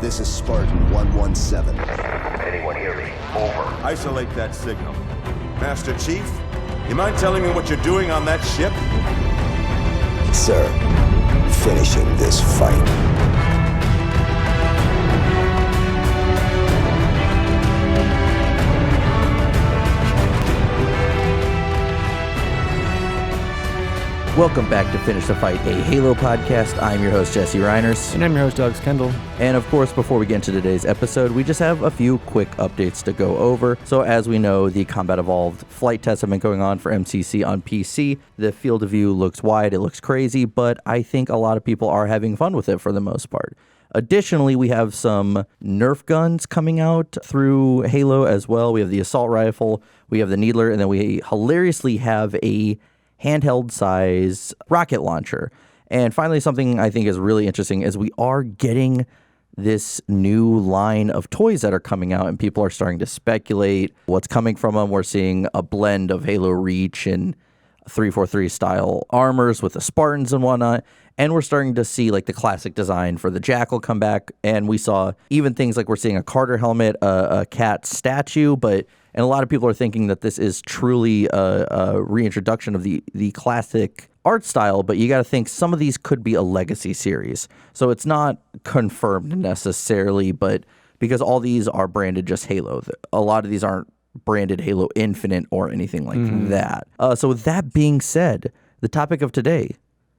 This is Spartan 117. Anyone hear me? Over. Isolate that signal. Master Chief, you mind telling me what you're doing on that ship? Sir, finishing this fight. Welcome back to Finish the Fight, a Halo podcast. I'm your host, Jesse Reiners. And I'm your host, Alex Kendall. And of course, before we get into today's episode, we just have a few quick updates to go over. So as we know, the Combat Evolved flight tests have been going on for MCC on PC. The field of view looks wide, it looks crazy, but I think a lot of people are having fun with it for the most part. Additionally, we have some Nerf guns coming out through Halo as well. We have the assault rifle, we have the needler, and then we hilariously have a handheld size rocket launcher. And finally, something I think is really interesting is we are getting this new line of toys that are coming out, and people are starting to speculate what's coming from them. We're seeing a blend of Halo Reach and 343 style armors with the Spartans and whatnot. And we're starting to see like the classic design for the Jackal come back. And we saw even things like we're seeing a Carter helmet, a cat statue, and a lot of people are thinking that this is truly a reintroduction of the classic art style, but you got to think some of these could be a legacy series. So it's not confirmed necessarily, but because all these are branded just Halo, a lot of these aren't branded Halo Infinite or anything like that. So with that being said, the topic of today,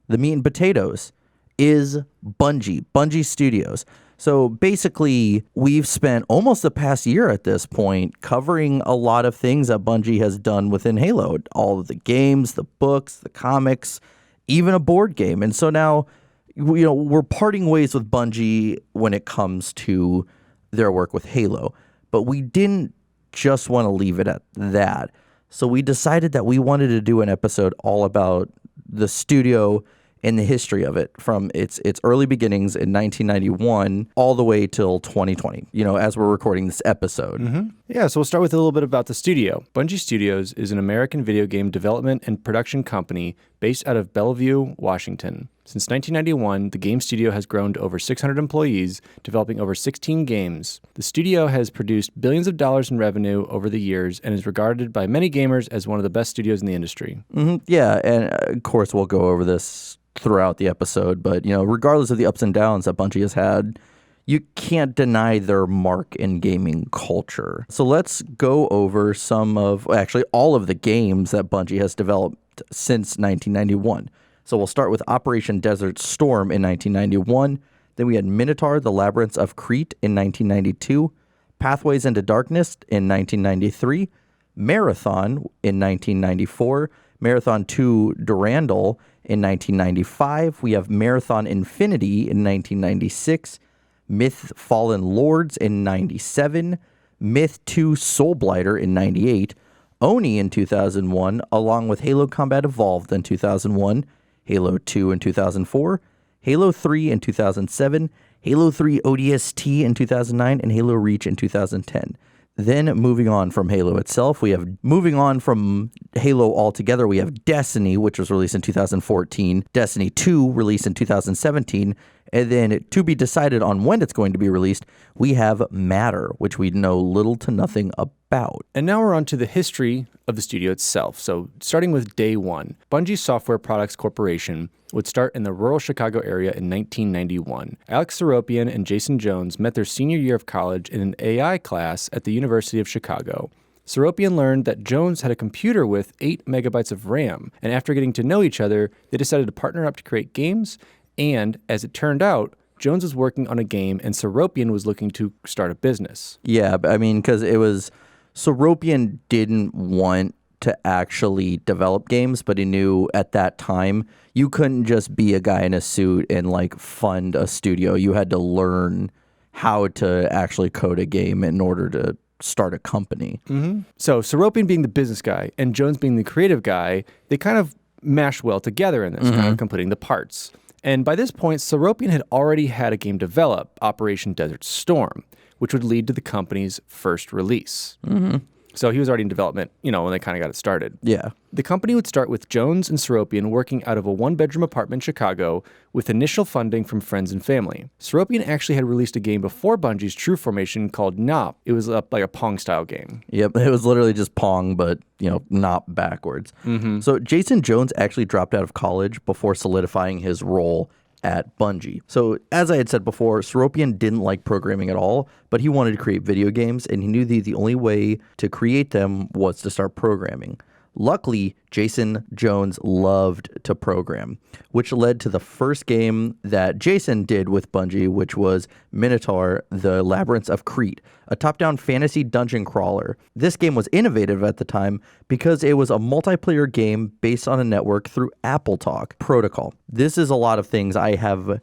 the meat and potatoes, is Bungie Studios. So basically, we've spent almost the past year at this point covering a lot of things that Bungie has done within Halo. All of the games, the books, the comics, even a board game. And so now, we're parting ways with Bungie when it comes to their work with Halo. But we didn't just want to leave it at that. So we decided that we wanted to do an episode all about the studio and the history of it from its early beginnings in 1991 all the way till 2020, as we're recording this episode. Mm-hmm. Yeah, so we'll start with a little bit about the studio. Bungie Studios is an American video game development and production company based out of Bellevue, Washington. Since 1991, the game studio has grown to over 600 employees, developing over 16 games. The studio has produced billions of dollars in revenue over the years and is regarded by many gamers as one of the best studios in the industry. Mm-hmm. Yeah, and of course we'll go over this throughout the episode, but regardless of the ups and downs that Bungie has had, you can't deny their mark in gaming culture. So let's go over all of the games that Bungie has developed since 1991. So we'll start with Operation Desert Storm in 1991. Then we had Minotaur, The Labyrinths of Crete in 1992, Pathways into Darkness in 1993, Marathon in 1994, Marathon 2 Durandal in 1995. We have Marathon Infinity in 1996, Myth Fallen Lords in 97, Myth 2 Soulblighter in 98, Oni in 2001, along with Halo Combat Evolved in 2001, Halo 2 in 2004, Halo 3 in 2007, Halo 3 ODST in 2009, and Halo Reach in 2010. Then moving on from Halo itself, moving on from Halo altogether, we have Destiny, which was released in 2014, Destiny 2 released in 2017, and then to be decided on when it's going to be released, we have Matter, which we know little to nothing about. And now we're on to the history of the studio itself. So starting with day one, Bungie Software Products Corporation would start in the rural Chicago area in 1991. Alex Seropian and Jason Jones met their senior year of college in an AI class at the University of Chicago. Seropian learned that Jones had a computer with 8 megabytes of RAM, and after getting to know each other, they decided to partner up to create games, and as it turned out, Jones was working on a game and Seropian was looking to start a business. Yeah, because it was Seropian didn't want to actually develop games, but he knew at that time you couldn't just be a guy in a suit and fund a studio. You had to learn how to actually code a game in order to start a company. Mm-hmm. So Seropian being the business guy and Jones being the creative guy, they kind of mash well together in this, kind of completing the parts. And by this point, Seropian had already had a game developed, Operation Desert Storm, which would lead to the company's first release. Mm-hmm. So he was already in development, when they kind of got it started. Yeah. The company would start with Jones and Seropian working out of a one-bedroom apartment in Chicago with initial funding from friends and family. Seropian actually had released a game before Bungie's True Formation called Nop. It was like a Pong-style game. Yep, it was literally just Pong, but, Nop backwards. So Jason Jones actually dropped out of college before solidifying his role at Bungie. So as I had said before, Seropian didn't like programming at all, but he wanted to create video games, and he knew the only way to create them was to start programming. Luckily, Jason Jones loved to program, which led to the first game that Jason did with Bungie, which was Minotaur, the Labyrinths of Crete, a top-down fantasy dungeon crawler. This game was innovative at the time because it was a multiplayer game based on a network through AppleTalk protocol. This is a lot of things. I have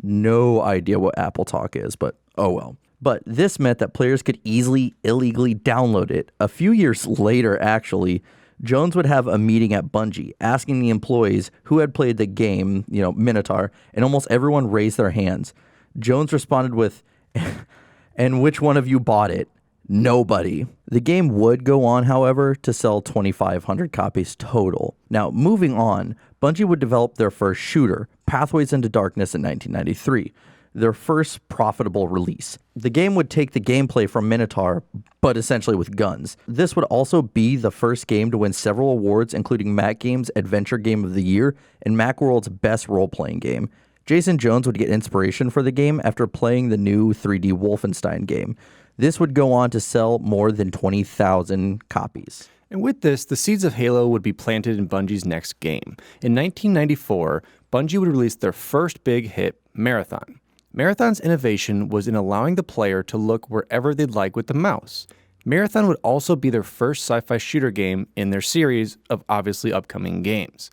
no idea what AppleTalk is, but oh well. But this meant that players could easily, illegally download it. A few years later, actually, Jones would have a meeting at Bungie asking the employees who had played the game, Minotaur, and almost everyone raised their hands. Jones responded with, "And which one of you bought it? Nobody." The game would go on, however, to sell 2,500 copies total. Now, moving on, Bungie would develop their first shooter, Pathways into Darkness, in 1993. Their first profitable release. The game would take the gameplay from Minotaur, but essentially with guns. This would also be the first game to win several awards, including Mac Games Adventure Game of the Year and Macworld's Best Role-Playing Game. Jason Jones would get inspiration for the game after playing the new 3D Wolfenstein game. This would go on to sell more than 20,000 copies. And with this, the seeds of Halo would be planted in Bungie's next game. In 1994, Bungie would release their first big hit, Marathon. Marathon's innovation was in allowing the player to look wherever they'd like with the mouse. Marathon would also be their first sci-fi shooter game in their series of obviously upcoming games.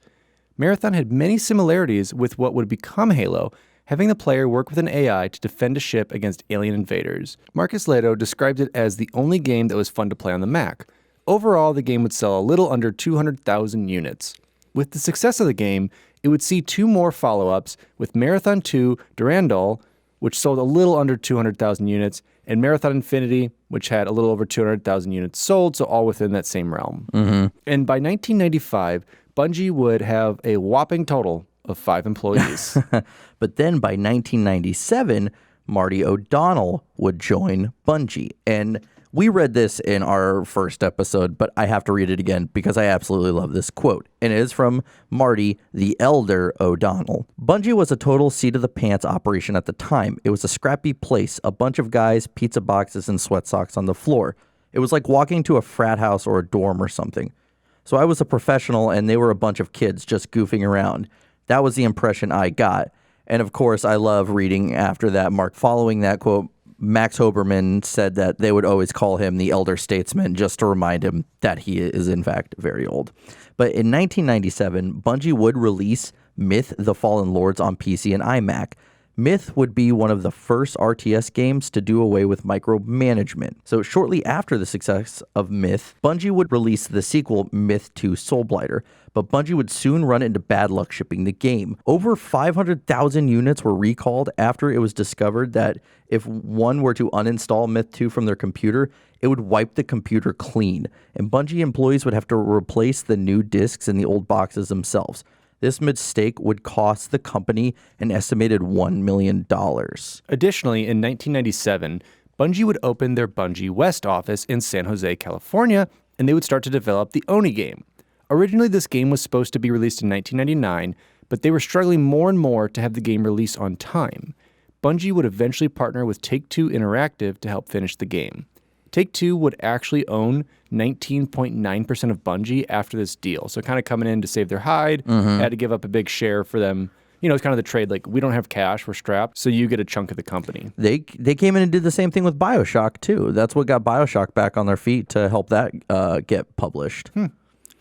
Marathon had many similarities with what would become Halo, having the player work with an AI to defend a ship against alien invaders. Marcus Leto described it as the only game that was fun to play on the Mac. Overall, the game would sell a little under 200,000 units. With the success of the game, it would see two more follow-ups with Marathon 2 Durandal, which sold a little under 200,000 units, and Marathon Infinity, which had a little over 200,000 units sold, so all within that same realm. And by 1995, Bungie would have a whopping total of 5 employees. But then by 1997, Marty O'Donnell would join Bungie. And we read this in our first episode, but I have to read it again because I absolutely love this quote. And it is from Marty, the Elder O'Donnell. Bungie was a total seat-of-the-pants operation at the time. It was a scrappy place, a bunch of guys, pizza boxes, and sweat socks on the floor. It was like walking to a frat house or a dorm or something. So I was a professional, and they were a bunch of kids just goofing around. That was the impression I got. And of course, I love reading after that, Mark, following that quote, Max Hoberman said that they would always call him the elder statesman just to remind him that he is, in fact, very old. But in 1997, Bungie would release Myth: The Fallen Lords on PC and iMac. Myth would be one of the first RTS games to do away with micromanagement. So shortly after the success of Myth, Bungie would release the sequel, Myth 2 Soulblighter, but Bungie would soon run into bad luck shipping the game. Over 500,000 units were recalled after it was discovered that if one were to uninstall Myth 2 from their computer, it would wipe the computer clean, and Bungie employees would have to replace the new discs in the old boxes themselves. This mistake would cost the company an estimated $1 million. Additionally, in 1997, Bungie would open their Bungie West office in San Jose, California, and they would start to develop the Oni game. Originally, this game was supposed to be released in 1999, but they were struggling more and more to have the game released on time. Bungie would eventually partner with Take-Two Interactive to help finish the game. Take-Two would actually own 19.9% of Bungie after this deal. So kind of coming in to save their hide, had to give up a big share for them. You know, it's kind of the trade, like, we don't have cash, we're strapped, so you get a chunk of the company. They came in and did the same thing with BioShock, too. That's what got BioShock back on their feet to help that get published.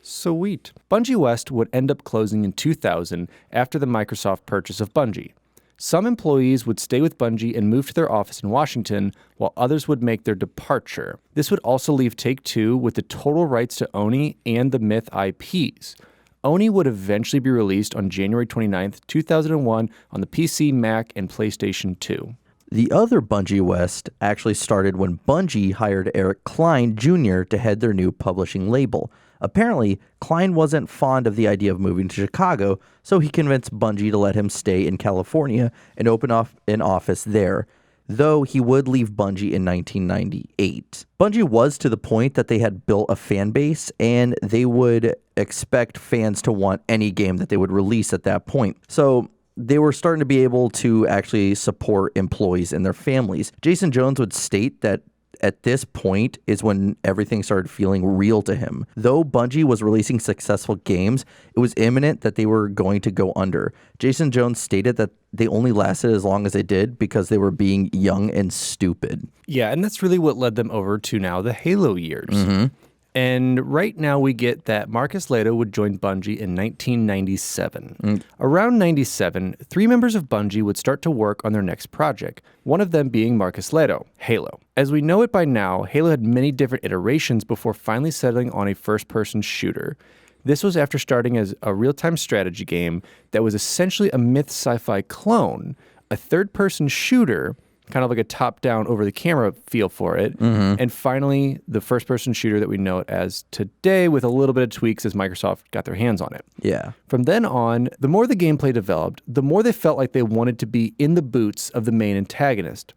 Sweet. Bungie West would end up closing in 2000 after the Microsoft purchase of Bungie. Some employees would stay with Bungie and move to their office in Washington, while others would make their departure. This would also leave Take-Two with the total rights to Oni and the Myth IPs. Oni would eventually be released on January 29th, 2001 on the PC, Mac, and PlayStation 2. The other Bungie West actually started when Bungie hired Eric Klein Jr. to head their new publishing label. Apparently, Klein wasn't fond of the idea of moving to Chicago, so he convinced Bungie to let him stay in California and open up an office there, though he would leave Bungie in 1998. Bungie was to the point that they had built a fan base, and they would expect fans to want any game that they would release at that point. So they were starting to be able to actually support employees and their families. Jason Jones would state that at this point is when everything started feeling real to him. Though Bungie was releasing successful games, it was imminent that they were going to go under. Jason Jones stated that they only lasted as long as they did because they were being young and stupid. Yeah, and that's really what led them over to now the Halo years. And right now we get that Marcus Leto would join Bungie in 1997. Around 97, 3 members of Bungie would start to work on their next project, one of them being Marcus Leto, Halo. As we know it by now, Halo had many different iterations before finally settling on a first-person shooter. This was after starting as a real-time strategy game that was essentially a myth sci-fi clone, a third-person shooter, kind of like a top-down, over-the-camera feel for it. And finally, the first-person shooter that we know it as today with a little bit of tweaks as Microsoft got their hands on it. Yeah. From then on, the more the gameplay developed, the more they felt like they wanted to be in the boots of the main antagonist,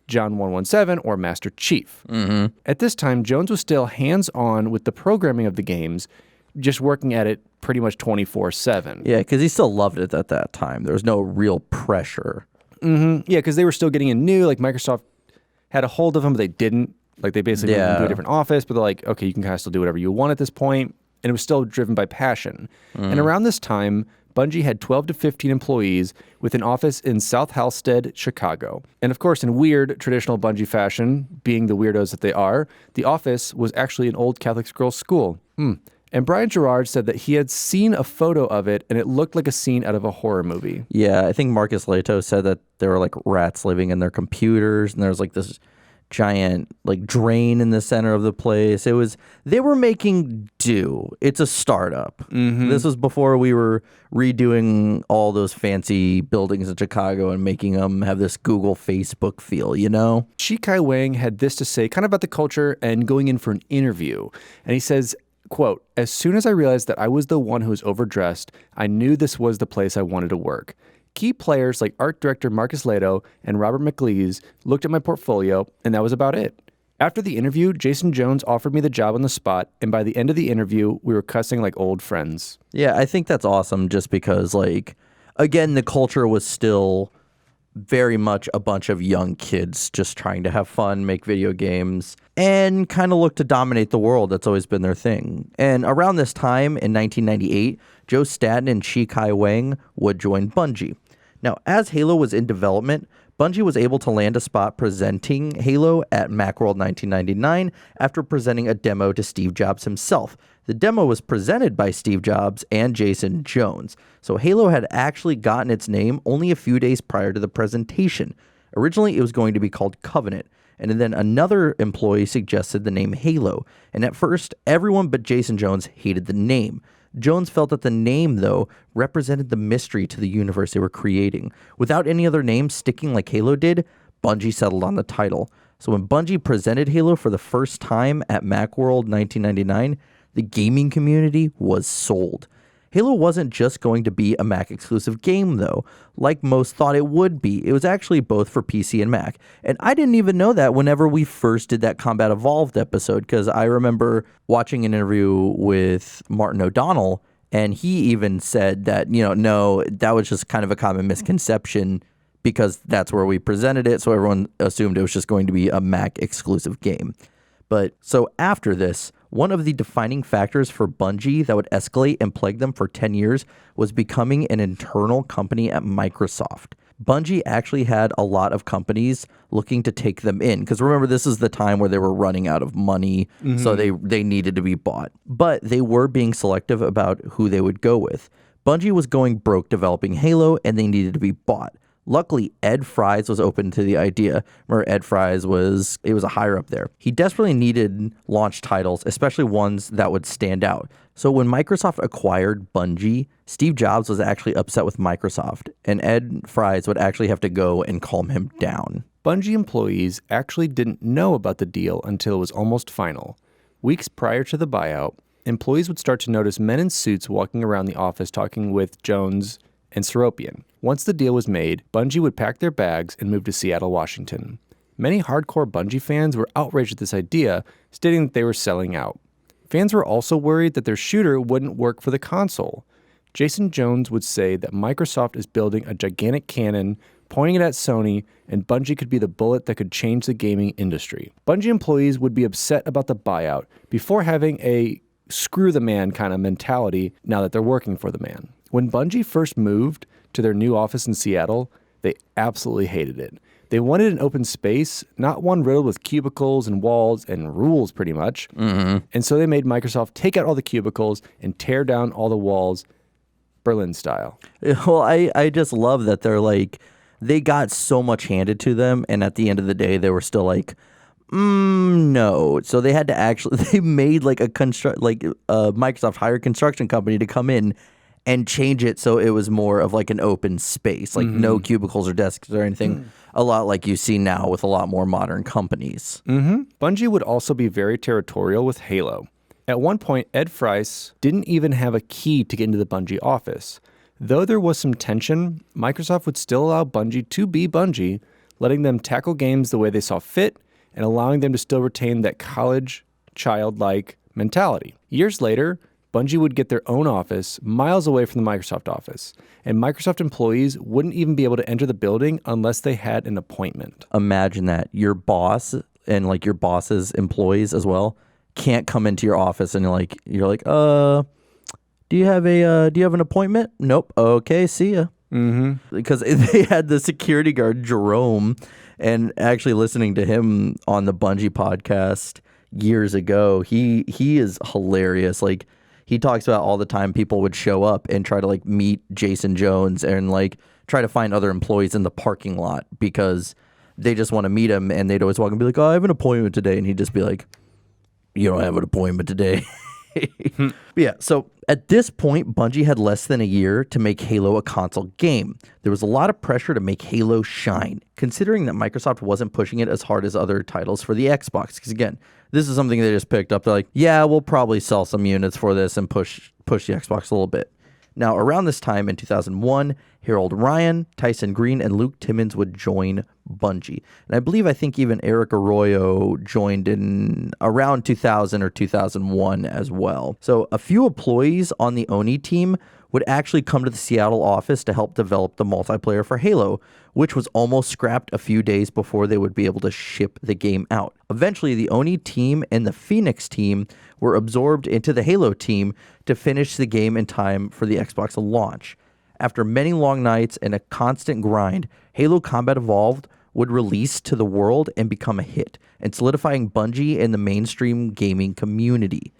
John 117 or Master Chief. At this time, Jones was still hands-on with the programming of the games, just working at it pretty much 24/7. Yeah, because he still loved it at that time. There was no real pressure. Yeah, because they were still getting in new. Like, Microsoft had a hold of them, but they didn't. Like, they basically moved into a different office, but they're like, okay, you can kind of still do whatever you want at this point. And it was still driven by passion. And around this time, Bungie had 12 to 15 employees with an office in South Halstead, Chicago. And of course, in weird traditional Bungie fashion, being the weirdos that they are, the office was actually an old Catholic girls' school. And Brian Gerard said that he had seen a photo of it, and it looked like a scene out of a horror movie. Yeah, I think Marcus Leto said that there were like rats living in their computers, and there was like this giant like drain in the center of the place. They were making do. It's a startup. This was before we were redoing all those fancy buildings in Chicago and making them have this Google Facebook feel, you know? Shi Kai Wang had this to say kind of about the culture and going in for an interview. And he says, quote, "As soon as I realized that I was the one who was overdressed, I knew this was the place I wanted to work. Key players like art director Marcus Leto and Robert McLeese looked at my portfolio, and that was about it. After the interview, Jason Jones offered me the job on the spot, and by the end of the interview, we were cussing like old friends." Yeah, I think that's awesome just because, like, again, the culture was still very much a bunch of young kids just trying to have fun, make video games, and kind of look to dominate the world. That's always been their thing. And around this time, in 1998, Joe Staten and Shi Kai Wang would join Bungie. Now, as Halo was in development, Bungie was able to land a spot presenting Halo at Macworld 1999 after presenting a demo to Steve Jobs himself. The demo was presented by Steve Jobs and Jason Jones, so Halo had actually gotten its name only a few days prior to the presentation. Originally, it was going to be called Covenant, and then another employee suggested the name Halo, and at first, everyone but Jason Jones hated the name. Jones felt that the name, though, represented the mystery to the universe they were creating. Without any other name sticking like Halo did, Bungie settled on the title. So when Bungie presented Halo for the first time at Macworld 1999, the gaming community was sold. Halo wasn't just going to be a Mac exclusive game, though. Like most thought it would be, it was actually both for PC and Mac. And I didn't even know that whenever we first did that Combat Evolved episode, because I remember watching an interview with Martin O'Donnell, and he even said that, no, that was just kind of a common misconception because that's where we presented it, so everyone assumed it was just going to be a Mac exclusive game. But so after this, one of the defining factors for Bungie that would escalate and plague them for 10 years was becoming an internal company at Microsoft. Bungie actually had a lot of companies looking to take them in, because remember, this is the time where they were running out of money, so they needed to be bought. But they were being selective about who they would go with. Bungie was going broke developing Halo, and they needed to be bought. Luckily, Ed Fries was open to the idea. Remember, Ed Fries was a higher up there. He desperately needed launch titles, especially ones that would stand out. So when Microsoft acquired Bungie, Steve Jobs was actually upset with Microsoft, and Ed Fries would actually have to go and calm him down. Bungie employees actually didn't know about the deal until it was almost final. Weeks prior to the buyout, employees would start to notice men in suits walking around the office talking with Jones and Seropian. Once the deal was made, Bungie would pack their bags and move to Seattle, Washington. Many hardcore Bungie fans were outraged at this idea, stating that they were selling out. Fans were also worried that their shooter wouldn't work for the console. Jason Jones would say that Microsoft is building a gigantic cannon, pointing it at Sony, and Bungie could be the bullet that could change the gaming industry. Bungie employees would be upset about the buyout before having a screw the man kind of mentality now that they're working for the man. When Bungie first moved to their new office in Seattle, they absolutely hated it. They wanted an open space, not one riddled with cubicles and walls and rules, pretty much. And so they made Microsoft take out all the cubicles and tear down all the walls, Berlin style. Well, I just love that they're like, they got so much handed to them, and at the end of the day, they were still like, no. So they had to actually, they made like a Microsoft hired construction company to come in and change it so it was more of like an open space, like no cubicles or desks or anything, a lot like you see now with a lot more modern companies. Bungie would also be very territorial with Halo. At one point, Ed Fries didn't even have a key to get into the Bungie office. Though there was some tension, Microsoft would still allow Bungie to be Bungie, letting them tackle games the way they saw fit and allowing them to still retain that college, childlike mentality. Years later, Bungie would get their own office miles away from the Microsoft office, and Microsoft employees wouldn't even be able to enter the building unless they had an appointment. Imagine that. Your boss and like your boss's employees as well can't come into your office and you're like, do you have an appointment? Nope. Okay, see ya. Because they had the security guard, Jerome, and actually listening to him on the Bungie podcast years ago, he is hilarious. Like, he talks about all the time people would show up and try to like meet Jason Jones and like try to find other employees in the parking lot because they just want to meet him, and they'd always walk and be like, oh, I have an appointment today. And he'd just be like, you don't have an appointment today. Yeah, so at this point, Bungie had less than a year to make Halo a console game. There was a lot of pressure to make Halo shine, considering that Microsoft wasn't pushing it as hard as other titles for the Xbox. Because again, this is something they just picked up. They're like, yeah, we'll probably sell some units for this and push the Xbox a little bit. Now, around this time in 2001, Harold Ryan, Tyson Green, and Luke Timmons would join Bungie. And I think even Eric Arroyo joined in around 2000 or 2001 as well. So a few employees on the Oni team would actually come to the Seattle office to help develop the multiplayer for Halo, which was almost scrapped a few days before they would be able to ship the game out. Eventually, the Oni team and the Phoenix team were absorbed into the Halo team to finish the game in time for the Xbox launch. After many long nights and a constant grind, Halo Combat Evolved would release to the world and become a hit, and solidifying Bungie in the mainstream gaming community.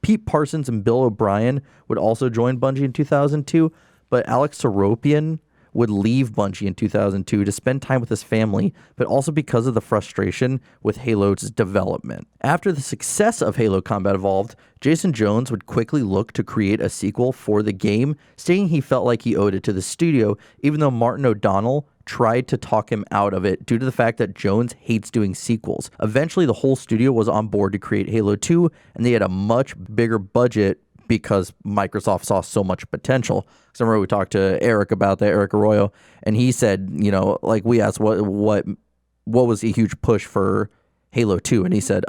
Pete Parsons and Bill O'Brien would also join Bungie in 2002, but Alex Seropian would leave Bungie in 2002 to spend time with his family, but also because of the frustration with Halo's development. After the success of Halo Combat Evolved, Jason Jones would quickly look to create a sequel for the game, stating he felt like he owed it to the studio, even though Martin O'Donnell tried to talk him out of it due to the fact that Jones hates doing sequels. Eventually, the whole studio was on board to create Halo 2, and they had a much bigger budget because Microsoft saw so much potential. Because I remember we talked to Eric about that, Eric Arroyo, and he said, like we asked what was a huge push for Halo 2, and he said,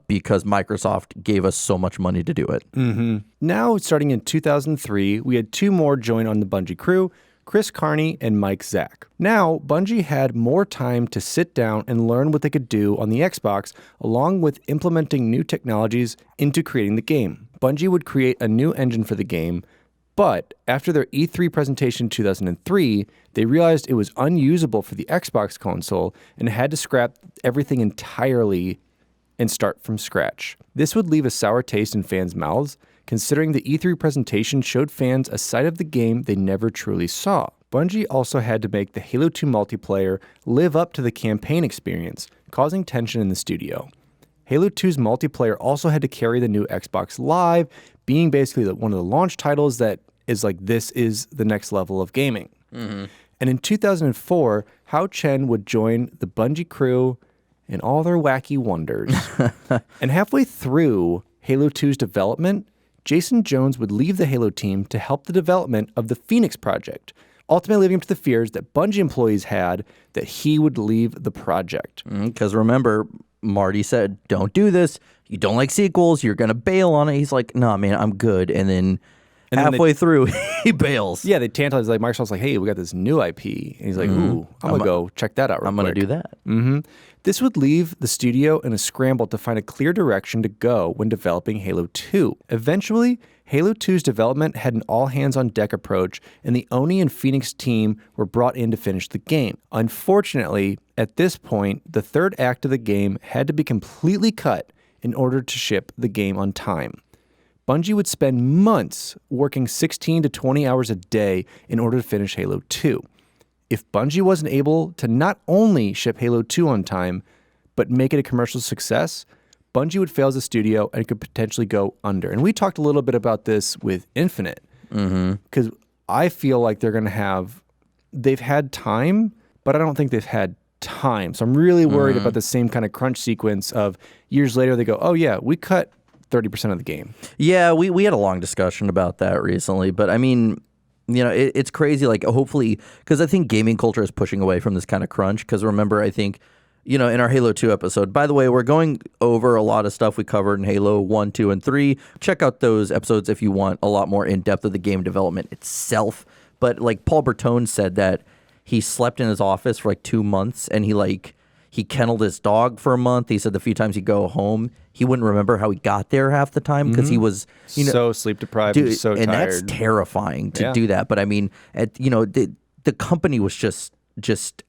because Microsoft gave us so much money to do it. Now, starting in 2003, we had two more join on the Bungie crew, Chris Carney and Mike Zack. Now, Bungie had more time to sit down and learn what they could do on the Xbox, along with implementing new technologies into creating the game. Bungie would create a new engine for the game, but after their E3 presentation in 2003, they realized it was unusable for the Xbox console and had to scrap everything entirely and start from scratch. This would leave a sour taste in fans' mouths, considering the E3 presentation showed fans a side of the game they never truly saw. Bungie also had to make the Halo 2 multiplayer live up to the campaign experience, causing tension in the studio. Halo 2's multiplayer also had to carry the new Xbox Live, being basically one of the launch titles that is like, this is the next level of gaming. And in 2004, Hao Chen would join the Bungie crew in all their wacky wonders. And halfway through Halo 2's development, Jason Jones would leave the Halo team to help the development of the Phoenix project, ultimately leading to the fears that Bungie employees had that he would leave the project. Because remember, Marty said, don't do this. You don't like sequels. You're going to bail on it. He's like, nah, man, I'm good. And then halfway through, he bails. Yeah, they tantalized, like, Microsoft's like, hey, we got this new IP. And he's like, ooh, I'm going to go check that out real I'm quick. going to do that. Mm-hmm. This would leave the studio in a scramble to find a clear direction to go when developing Halo 2. Eventually, Halo 2's development had an all-hands-on-deck approach, and the Oni and Phoenix team were brought in to finish the game. Unfortunately, at this point, the third act of the game had to be completely cut in order to ship the game on time. Bungie would spend months working 16 to 20 hours a day in order to finish Halo 2. If Bungie wasn't able to not only ship Halo 2 on time, but make it a commercial success, Bungie would fail as a studio and could potentially go under. And we talked a little bit about this with Infinite, because I feel like they've had time, but I don't think they've had time. So I'm really worried about the same kind of crunch sequence of years later, they go, oh yeah, we cut 30% of the game. Yeah, we had a long discussion about that recently, but I mean, you know, it's crazy, like, hopefully, because I think gaming culture is pushing away from this kind of crunch, because remember, I think, you know, in our Halo 2 episode, by the way, we're going over a lot of stuff we covered in Halo 1, 2, and 3. Check out those episodes if you want a lot more in-depth of the game development itself. But, like, Paul Bertone said that he slept in his office for, like, 2 months, and he kenneled his dog for a month. He said the few times he'd go home, he wouldn't remember how he got there half the time because he was, you know, so sleep deprived, and so tired. And that's terrifying to do that. But I mean, the company was just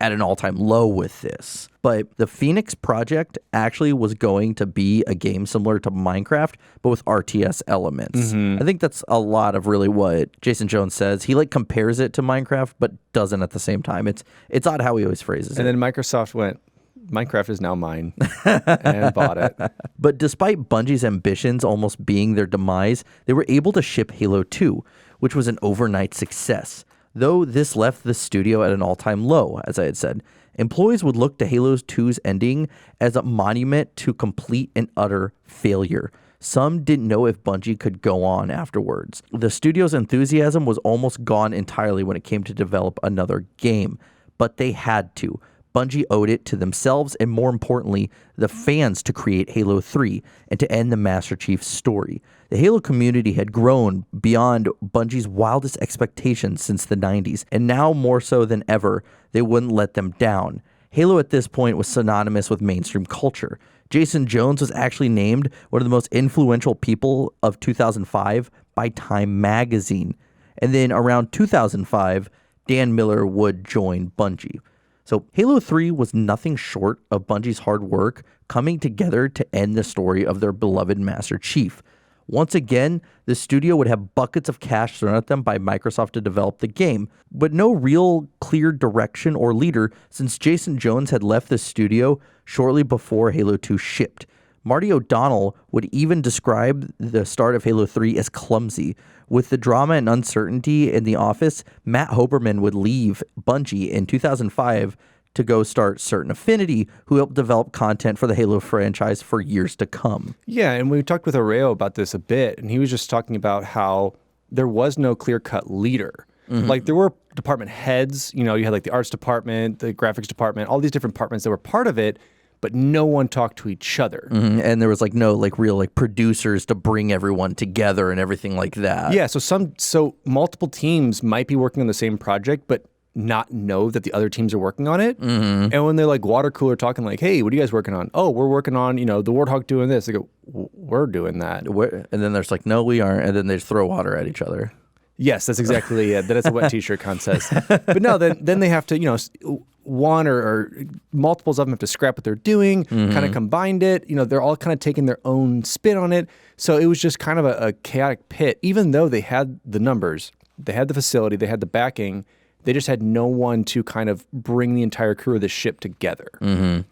at an all-time low with this. But the Phoenix project actually was going to be a game similar to Minecraft, but with RTS elements. I think that's a lot of really what Jason Jones says. He like compares it to Minecraft, but doesn't at the same time. It's odd how he always phrases it. And then Microsoft went, Minecraft is now mine, and bought it. But despite Bungie's ambitions almost being their demise, they were able to ship Halo 2, which was an overnight success. Though this left the studio at an all-time low, as I had said. Employees would look to Halo 2's ending as a monument to complete and utter failure. Some didn't know if Bungie could go on afterwards. The studio's enthusiasm was almost gone entirely when it came to develop another game, but they had to. Bungie owed it to themselves and, more importantly, the fans to create Halo 3 and to end the Master Chief story. The Halo community had grown beyond Bungie's wildest expectations since the 90s, and now more so than ever, they wouldn't let them down. Halo at this point was synonymous with mainstream culture. Jason Jones was actually named one of the most influential people of 2005 by Time magazine. And then around 2005, Dan Miller would join Bungie. So Halo 3 was nothing short of Bungie's hard work coming together to end the story of their beloved Master Chief. Once again, the studio would have buckets of cash thrown at them by Microsoft to develop the game, but no real clear direction or leader since Jason Jones had left the studio shortly before Halo 2 shipped. Marty O'Donnell would even describe the start of Halo 3 as clumsy. With the drama and uncertainty in the office, Matt Hoberman would leave Bungie in 2005 to go start Certain Affinity, who helped develop content for the Halo franchise for years to come. Yeah, and we talked with Areo about this a bit, and he was just talking about how there was no clear-cut leader. Like, there were department heads, you know, you had like the arts department, the graphics department, all these different departments that were part of it, but no one talked to each other. And there was like no like real like producers to bring everyone together and everything like that. Yeah, so multiple teams might be working on the same project, but not know that the other teams are working on it. And when they're like water cooler talking like, hey, what are you guys working on? Oh, we're working on, you know, the Warthog doing this. They go, we're doing that. And then there's like, no, we aren't. And then they just throw water at each other. Yes, that's exactly it. That is a wet t-shirt contest. But no, then they have to, you know, one or multiples of them have to scrap what they're doing, kind of combined it. You know, they're all kind of taking their own spin on it. So it was just kind of a chaotic pit. Even though they had the numbers, they had the facility, they had the backing, they just had no one to kind of bring the entire crew of the ship together.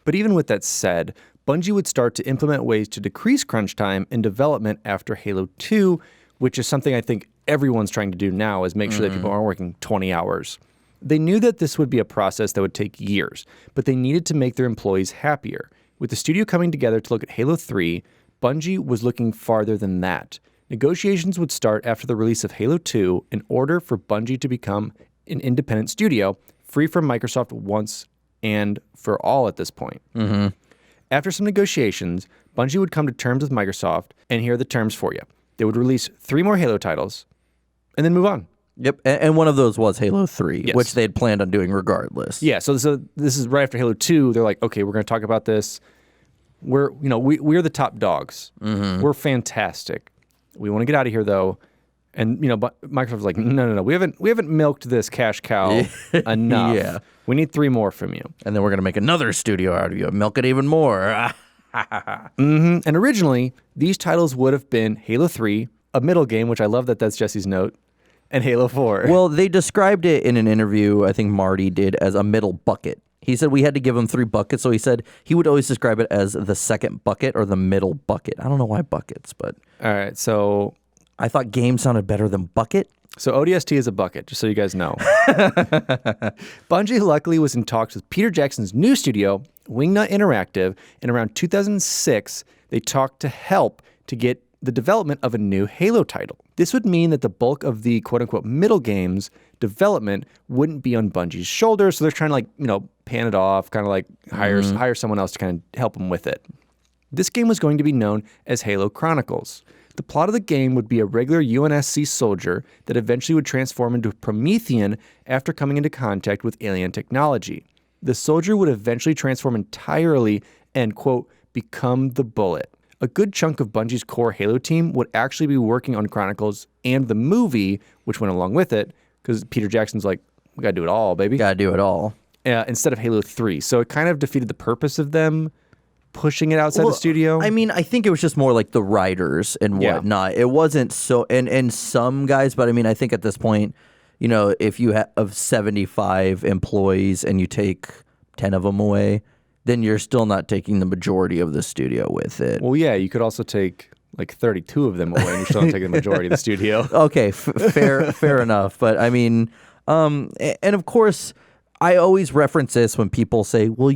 But even with that said, Bungie would start to implement ways to decrease crunch time in development after Halo 2, which is something I think everyone's trying to do now, is make sure that people aren't working 20 hours. They knew that this would be a process that would take years, but they needed to make their employees happier. With the studio coming together to look at Halo 3, Bungie was looking farther than that. Negotiations would start after the release of Halo 2 in order for Bungie to become an independent studio, free from Microsoft once and for all at this point. Mm-hmm. After some negotiations, Bungie would come to terms with Microsoft, and here are the terms for you. They would release 3 more Halo titles, and then move on. Yep, and one of those was Halo 3, Yes. which they had planned on doing regardless. Yeah, so this is right after Halo 2. They're like, okay, we're going to talk about this. We're the top dogs. Mm-hmm. We're fantastic. We want to get out of here though. And but Microsoft's like, no. We haven't milked this cash cow enough. Yeah. We need 3 more from you. And then we're going to make another studio out of you, milk it even more. Mm-hmm. And originally, these titles would have been Halo 3, a middle game, which I love that's Jesse's note, and Halo 4. Well, they described it in an interview, I think Marty did, as a middle bucket. He said we had to give him 3 buckets, so he said he would always describe it as the second bucket or the middle bucket. I don't know why buckets, but... All right, so... I thought game sounded better than bucket. So ODST is a bucket, just so you guys know. Bungie luckily was in talks with Peter Jackson's new studio, Wingnut Interactive, and around 2006, they talked to help to get the development of a new Halo title. This would mean that the bulk of the quote-unquote middle games development wouldn't be on Bungie's shoulders, so they're trying to pan it off, kind of like hire someone else to kind of help them with it. This game was going to be known as Halo Chronicles. The plot of the game would be a regular UNSC soldier that eventually would transform into a Promethean after coming into contact with alien technology. The soldier would eventually transform entirely and, quote, become the Bullet. A good chunk of Bungie's core Halo team would actually be working on Chronicles and the movie, which went along with it, because Peter Jackson's like, we gotta do it all, baby. Gotta do it all. Instead of Halo 3. So it kind of defeated the purpose of them pushing it outside the studio. I mean, I think it was just more like the writers and whatnot. It wasn't so, and some guys, but I mean, I think at this point, if you have 75 employees and you take 10 of them away, then you're still not taking the majority of the studio with it. Well, yeah, you could also take like 32 of them away and you're still not taking the majority of the studio. Okay, fair enough. But I mean, and of course, I always reference this when people say, well,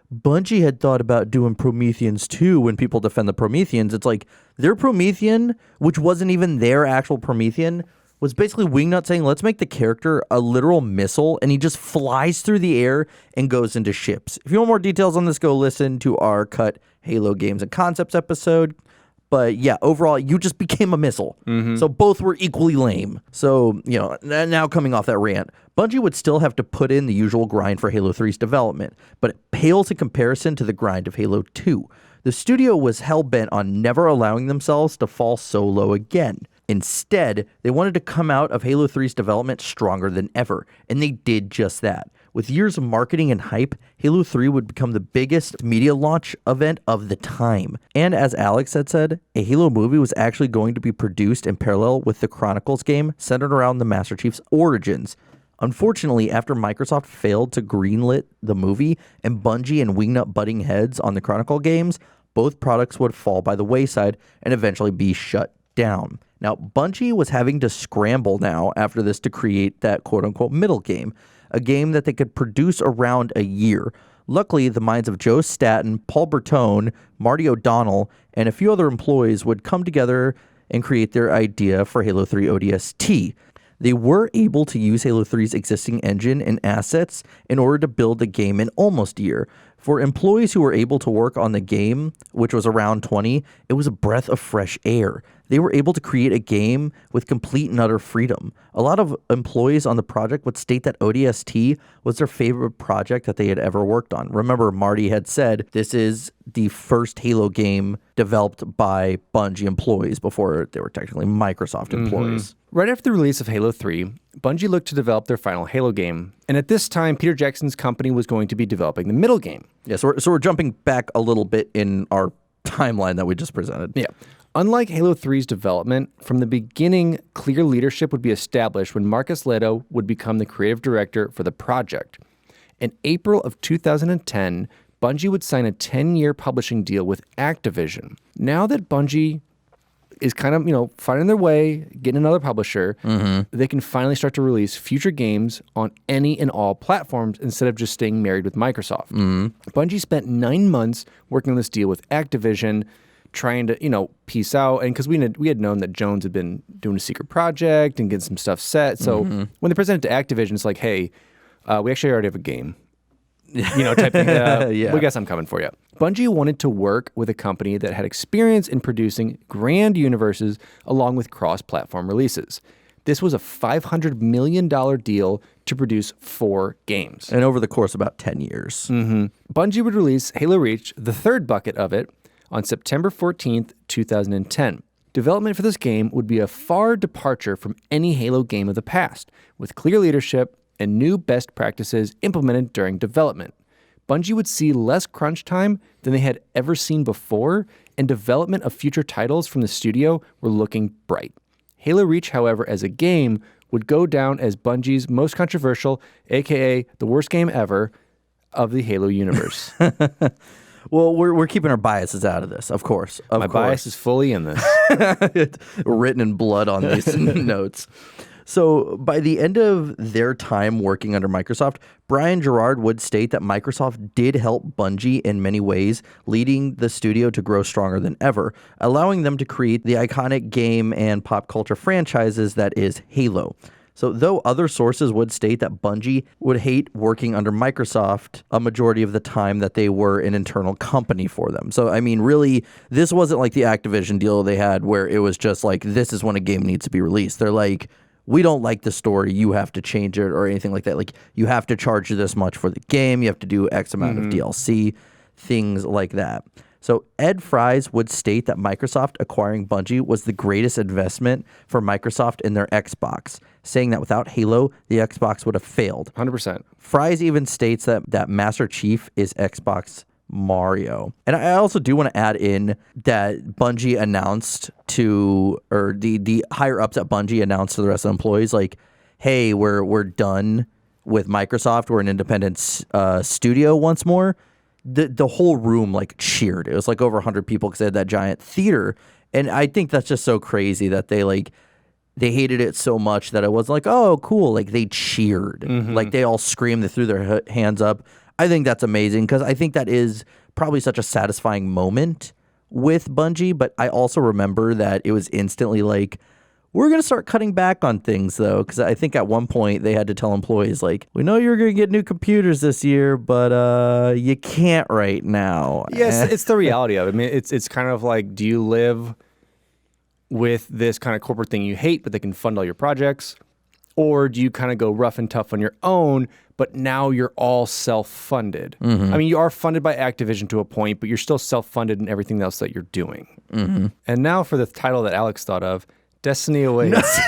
Bungie had thought about doing Prometheans too when people defend the Prometheans. It's like their Promethean, which wasn't even their actual Promethean, was basically Wingnut saying, let's make the character a literal missile, and he just flies through the air and goes into ships. If you want more details on this, go listen to our Cut Halo Games and Concepts episode. But yeah, overall, you just became a missile. Mm-hmm. So both were equally lame. So, now coming off that rant, Bungie would still have to put in the usual grind for Halo 3's development, but it pales in comparison to the grind of Halo 2. The studio was hell-bent on never allowing themselves to fall so low again. Instead, they wanted to come out of Halo 3's development stronger than ever, and they did just that. With years of marketing and hype, Halo 3 would become the biggest media launch event of the time. And as Alex had said, a Halo movie was actually going to be produced in parallel with the Chronicles game centered around the Master Chief's origins. Unfortunately, after Microsoft failed to greenlit the movie and Bungie and Wingnut butting heads on the Chronicle games, both products would fall by the wayside and eventually be shut down. Now, Bungie was having to scramble now after this to create that quote-unquote middle game, a game that they could produce around a year. Luckily, the minds of Joe Staten, Paul Bertone, Marty O'Donnell, and a few other employees would come together and create their idea for Halo 3 ODST. They were able to use Halo 3's existing engine and assets in order to build the game in almost a year. For employees who were able to work on the game, which was around 20, it was a breath of fresh air. They were able to create a game with complete and utter freedom. A lot of employees on the project would state that ODST was their favorite project that they had ever worked on. Remember, Marty had said this is the first Halo game developed by Bungie employees before they were technically Microsoft employees. Right after the release of Halo 3, Bungie looked to develop their final Halo game. And at this time, Peter Jackson's company was going to be developing the middle game. Yeah, so we're jumping back a little bit in our timeline that we just presented. Yeah. Unlike Halo 3's development, from the beginning, clear leadership would be established when Marcus Leto would become the creative director for the project. In April of 2010, Bungie would sign a 10-year publishing deal with Activision. Now that Bungie is kind of, finding their way, getting another publisher. They can finally start to release future games on any and all platforms instead of just staying married with Microsoft. Bungie spent 9 months working on this deal with Activision, trying to, piece out. And because we had known that Jones had been doing a secret project and getting some stuff set. So when they presented to Activision, it's like, hey, we actually already have a game. Type thing. We got something coming for you. Bungie wanted to work with a company that had experience in producing grand universes along with cross-platform releases. This was a $500 million deal to produce 4 games. And over the course of about 10 years. Bungie would release Halo Reach, the third bucket of it, on September 14th, 2010. Development for this game would be a far departure from any Halo game of the past, with clear leadership and new best practices implemented during development. Bungie would see less crunch time than they had ever seen before, and development of future titles from the studio were looking bright. Halo Reach, however, as a game, would go down as Bungie's most controversial, aka the worst game ever, of the Halo universe. Well, we're keeping our biases out of this, of course. My bias is fully in this. It's written in blood on these notes. So by the end of their time working under Microsoft, Brian Gerard would state that Microsoft did help Bungie in many ways, leading the studio to grow stronger than ever, allowing them to create the iconic game and pop culture franchises that is Halo. So though other sources would state that Bungie would hate working under Microsoft a majority of the time that they were an internal company for them. So, I mean, really, this wasn't like the Activision deal they had where it was just like, this is when a game needs to be released. They're like, we don't like the story, you have to change it or anything like that. Like, you have to charge this much for the game, you have to do X amount of DLC, things like that. So Ed Fries would state that Microsoft acquiring Bungie was the greatest investment for Microsoft in their Xbox, saying that without Halo, the Xbox would have failed. 100%. Fries even states that Master Chief is Xbox Mario. And I also do want to add in that Bungie announced or the higher ups at Bungie announced to the rest of the employees, like, hey, we're done with Microsoft. We're an independent studio once more. The whole room like cheered. It was like over 100 people because they had that giant theater. And I think that's just so crazy that they hated it so much that it was like, oh, cool. Like they cheered. Like they all screamed. They threw their hands up. I think that's amazing because I think that is probably such a satisfying moment with Bungie. But I also remember that it was instantly like, we're going to start cutting back on things, though, because I think at one point they had to tell employees, like, we know you're going to get new computers this year, but you can't right now. Yes, it's the reality of it. I mean, it's kind of like, do you live with this kind of corporate thing you hate, but they can fund all your projects? Or do you kind of go rough and tough on your own, but now you're all self-funded? I mean, you are funded by Activision to a point, but you're still self-funded in everything else that you're doing. And now for the title that Alex thought of, Destiny Awaits.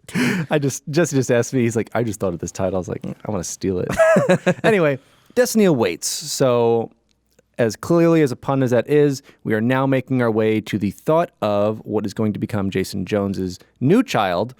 Jesse just asked me, he's like, I just thought of this title. I was like, I want to steal it. Anyway, Destiny Awaits. So as clearly as a pun as that is, we are now making our way to the thought of what is going to become Jason Jones's new child,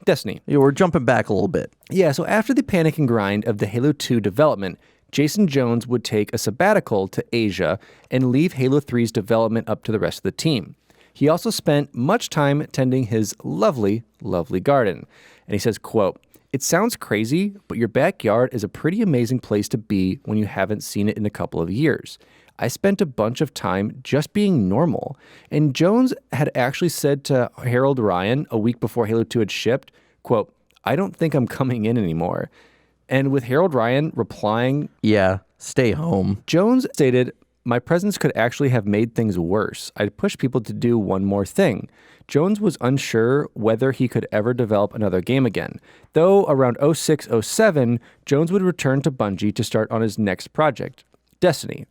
Destiny. Yeah, we're jumping back a little bit. Yeah, so after the panic and grind of the Halo 2 development, Jason Jones would take a sabbatical to Asia and leave Halo 3's development up to the rest of the team. He also spent much time tending his lovely, lovely garden. And he says, quote, "It sounds crazy, but your backyard is a pretty amazing place to be when you haven't seen it in a couple of years. I spent a bunch of time just being normal." And Jones had actually said to Harold Ryan a week before Halo 2 had shipped, quote, "I don't think I'm coming in anymore." And with Harold Ryan replying, "Yeah, stay home," Jones stated, "My presence could actually have made things worse. I'd push people to do one more thing." Jones was unsure whether he could ever develop another game again. Though around 06-07, Jones would return to Bungie to start on his next project, Destiny.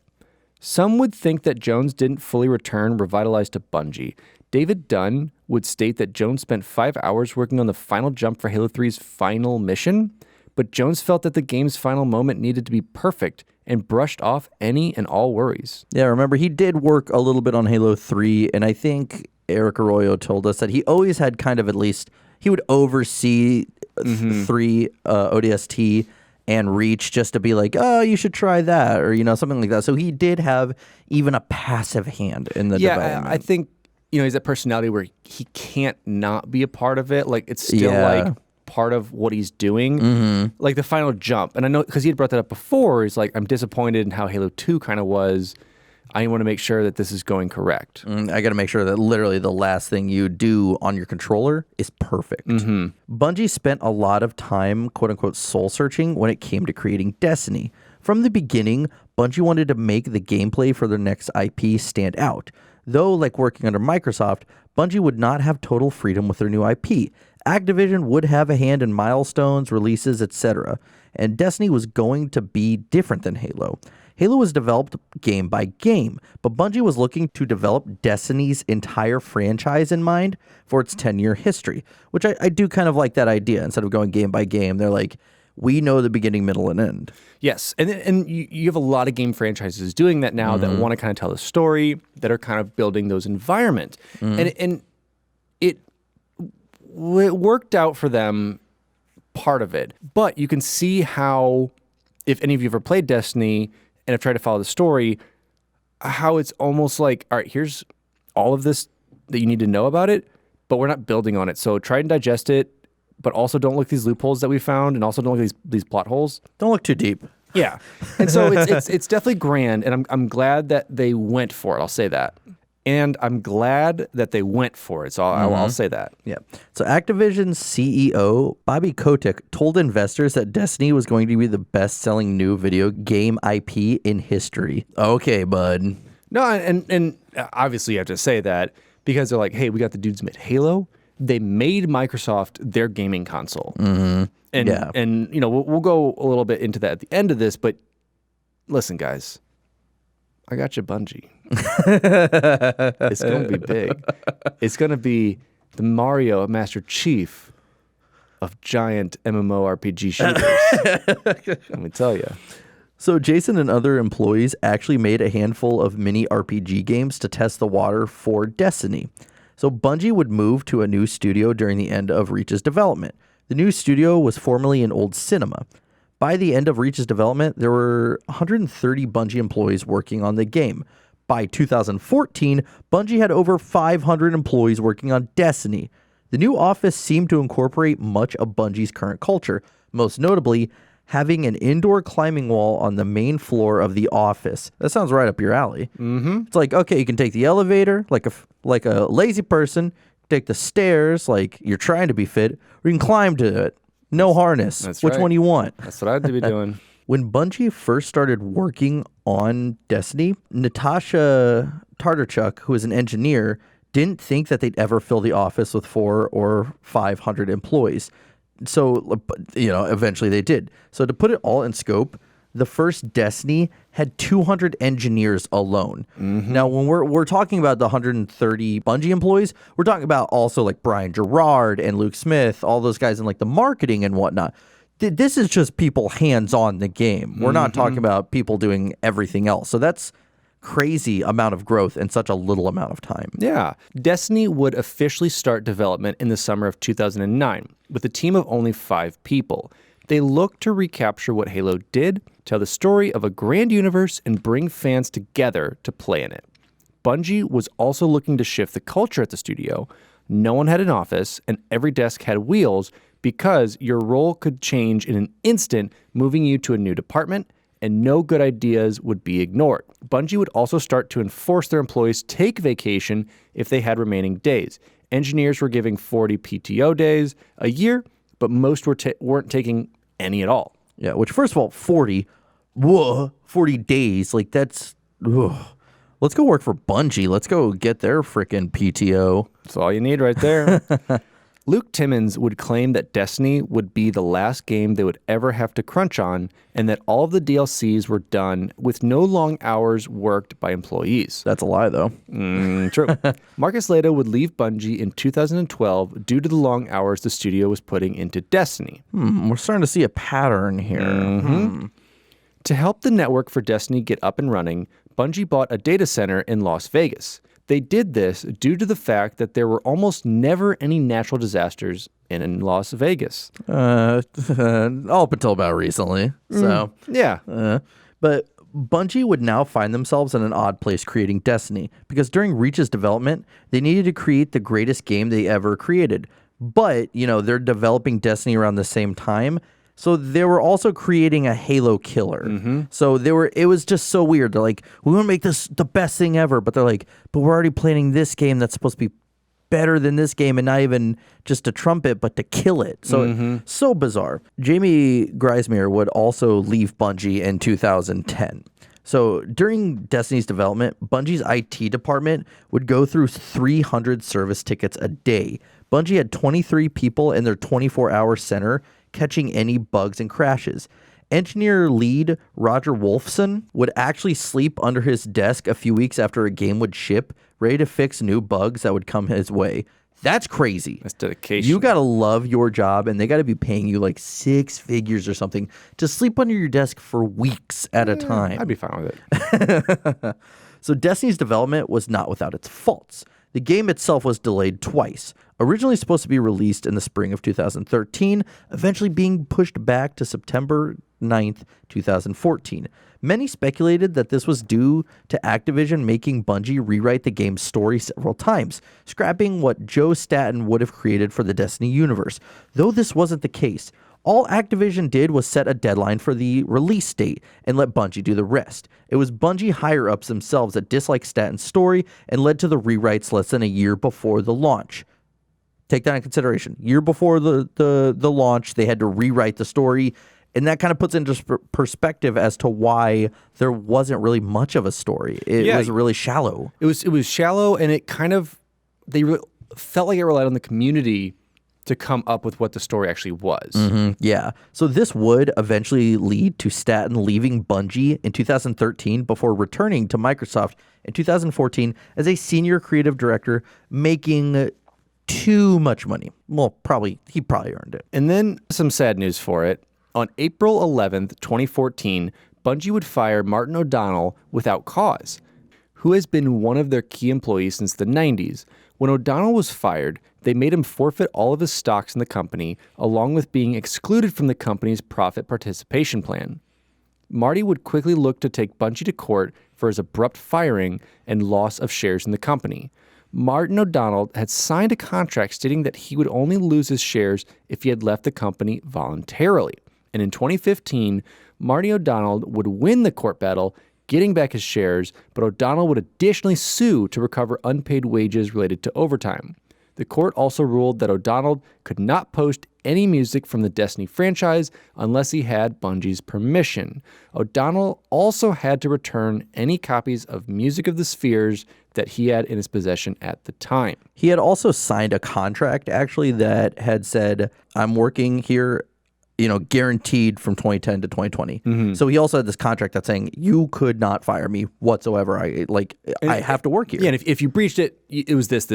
Some would think that Jones didn't fully return revitalized to Bungie. David Dunn would state that Jones spent 5 hours working on the final jump for Halo 3's final mission, but Jones felt that the game's final moment needed to be perfect and brushed off any and all worries. Yeah, remember, he did work a little bit on Halo 3, and I think Eric Arroyo told us that he always had kind of at least, he would oversee 3 ODST and Reach just to be like, oh, you should try that, or, something like that. So he did have even a passive hand in the development. Yeah, I think he's that personality where he can't not be a part of it. Like, it's still like part of what he's doing. Like the final jump. And I know, because he had brought that up before, he's like, I'm disappointed in how Halo 2 kind of was. I want to make sure that this is going correct. I got to make sure that literally the last thing you do on your controller is perfect. Bungie spent a lot of time, quote unquote, soul searching when it came to creating Destiny. From the beginning, Bungie wanted to make the gameplay for their next IP stand out. Though, like working under Microsoft, Bungie would not have total freedom with their new IP. Activision would have a hand in milestones, releases, etc. And Destiny was going to be different than Halo. Halo was developed game by game, but Bungie was looking to develop Destiny's entire franchise in mind for its 10-year history, which I do kind of like that idea. Instead of going game by game, they're like, we know the beginning, middle, and end. Yes, and you have a lot of game franchises doing that now that want to kind of tell a story, that are kind of building those environments. And it worked out for them, part of it. But you can see how, if any of you have ever played Destiny and have tried to follow the story, how it's almost like, all right, here's all of this that you need to know about it, but we're not building on it. So try and digest it, but also don't look at these loopholes that we found, and also don't look at these plot holes. Don't look too deep. Yeah. And so it's definitely grand, and I'm glad that they went for it. I'll say that. And I'm glad that they went for it. So I'll say that. Yeah. So Activision's CEO, Bobby Kotick, told investors that Destiny was going to be the best-selling new video game IP in history. Okay, bud. No, and obviously you have to say that because they're like, hey, we got the dudes who made Halo. They made Microsoft their gaming console. And we'll go a little bit into that at the end of this, but listen, guys. I got you, Bungie. It's going to be big. It's going to be the Mario Master Chief of giant MMORPG shooters. Let me tell you. So Jason and other employees actually made a handful of mini RPG games to test the water for Destiny. So Bungie would move to a new studio during the end of Reach's development. The new studio was formerly an old cinema. By the end of Reach's development, there were 130 Bungie employees working on the game. By 2014, Bungie had over 500 employees working on Destiny. The new office seemed to incorporate much of Bungie's current culture, most notably having an indoor climbing wall on the main floor of the office. That sounds right up your alley. It's like, okay, you can take the elevator like a lazy person, take the stairs like you're trying to be fit, or you can climb to it. No harness. That's Which right. one you want? That's what I'd be doing. When Bungie first started working on Destiny, Natasha Tartarchuk, who is an engineer, didn't think that they'd ever fill the office with 400 or 500 employees. So, eventually they did. So to put it all in scope, the first Destiny had 200 engineers alone. Now, when we're talking about the 130 Bungie employees, we're talking about also like Brian Gerard and Luke Smith, all those guys in like the marketing and whatnot. This is just people hands-on the game. We're not talking about people doing everything else. So that's crazy amount of growth in such a little amount of time. Yeah. Destiny would officially start development in the summer of 2009 with a team of only 5 people. They looked to recapture what Halo did, tell the story of a grand universe, and bring fans together to play in it. Bungie was also looking to shift the culture at the studio. No one had an office, and every desk had wheels because your role could change in an instant, moving you to a new department, and no good ideas would be ignored. Bungie would also start to enforce their employees take vacation if they had remaining days. Engineers were giving 40 PTO days a year, but most weren't taking any at all. Yeah, which first of all, 40 days, like that's, let's go work for Bungie. Let's go get their frickin' PTO. That's all you need right there. Luke Timmons would claim that Destiny would be the last game they would ever have to crunch on, and that all of the DLCs were done with no long hours worked by employees. That's a lie, though. True. Marcus Leto would leave Bungie in 2012 due to the long hours the studio was putting into Destiny. We're starting to see a pattern here. To help the network for Destiny get up and running, Bungie bought a data center in Las Vegas. They did this due to the fact that there were almost never any natural disasters in Las Vegas. Up until about recently. So yeah. But Bungie would now find themselves in an odd place creating Destiny, because during Reach's development, they needed to create the greatest game they ever created. But, they're developing Destiny around the same time, so they were also creating a Halo killer. So it was just so weird. They're like, we want to make this the best thing ever, but they're like, but we're already planning this game that's supposed to be better than this game, and not even just to trump it, but to kill it. So so bizarre. Jamie Griesemer would also leave Bungie in 2010. So during Destiny's development, Bungie's IT department would go through 300 service tickets a day. Bungie had 23 people in their 24-hour center catching any bugs and crashes. Engineer lead Roger Wolfson would actually sleep under his desk a few weeks after a game would ship, ready to fix new bugs that would come his way. That's crazy. That's dedication. You got to love your job, and they got to be paying you like 6 figures or something to sleep under your desk for weeks at a time. I'd be fine with it. So Destiny's development was not without its faults. The game itself was delayed twice. Originally supposed to be released in the spring of 2013, eventually being pushed back to September 9th, 2014. Many speculated that this was due to Activision making Bungie rewrite the game's story several times, scrapping what Joe Staten would have created for the Destiny universe. Though this wasn't the case, all Activision did was set a deadline for the release date and let Bungie do the rest. It was Bungie higher-ups themselves that disliked Staten's story and led to the rewrites less than a year before the launch. Take that in consideration. Year before the launch, they had to rewrite the story, and that kind of puts into perspective as to why there wasn't really much of a story. It was really shallow. It was shallow, and it kind of felt like it relied on the community to come up with what the story actually was. Yeah. So this would eventually lead to Staten leaving Bungie in 2013 before returning to Microsoft in 2014 as a senior creative director, making too much money. Well, he probably earned it. And then some sad news for it. On April 11th, 2014, Bungie would fire Martin O'Donnell without cause, who has been one of their key employees since the 90s. When O'Donnell was fired, they made him forfeit all of his stocks in the company, along with being excluded from the company's profit participation plan. Marty would quickly look to take Bungie to court for his abrupt firing and loss of shares in the company. Martin O'Donnell had signed a contract stating that he would only lose his shares if he had left the company voluntarily. And in 2015, Marty O'Donnell would win the court battle, getting back his shares, but O'Donnell would additionally sue to recover unpaid wages related to overtime. The court also ruled that O'Donnell could not post any music from the Destiny franchise unless he had Bungie's permission. O'Donnell also had to return any copies of Music of the Spheres that he had in his possession at the time. He had also signed a contract, actually, that had said, I'm working here, guaranteed from 2010 to 2020. So he also had this contract that's saying, you could not fire me whatsoever. I have to work here. Yeah, and if you breached it, it was this.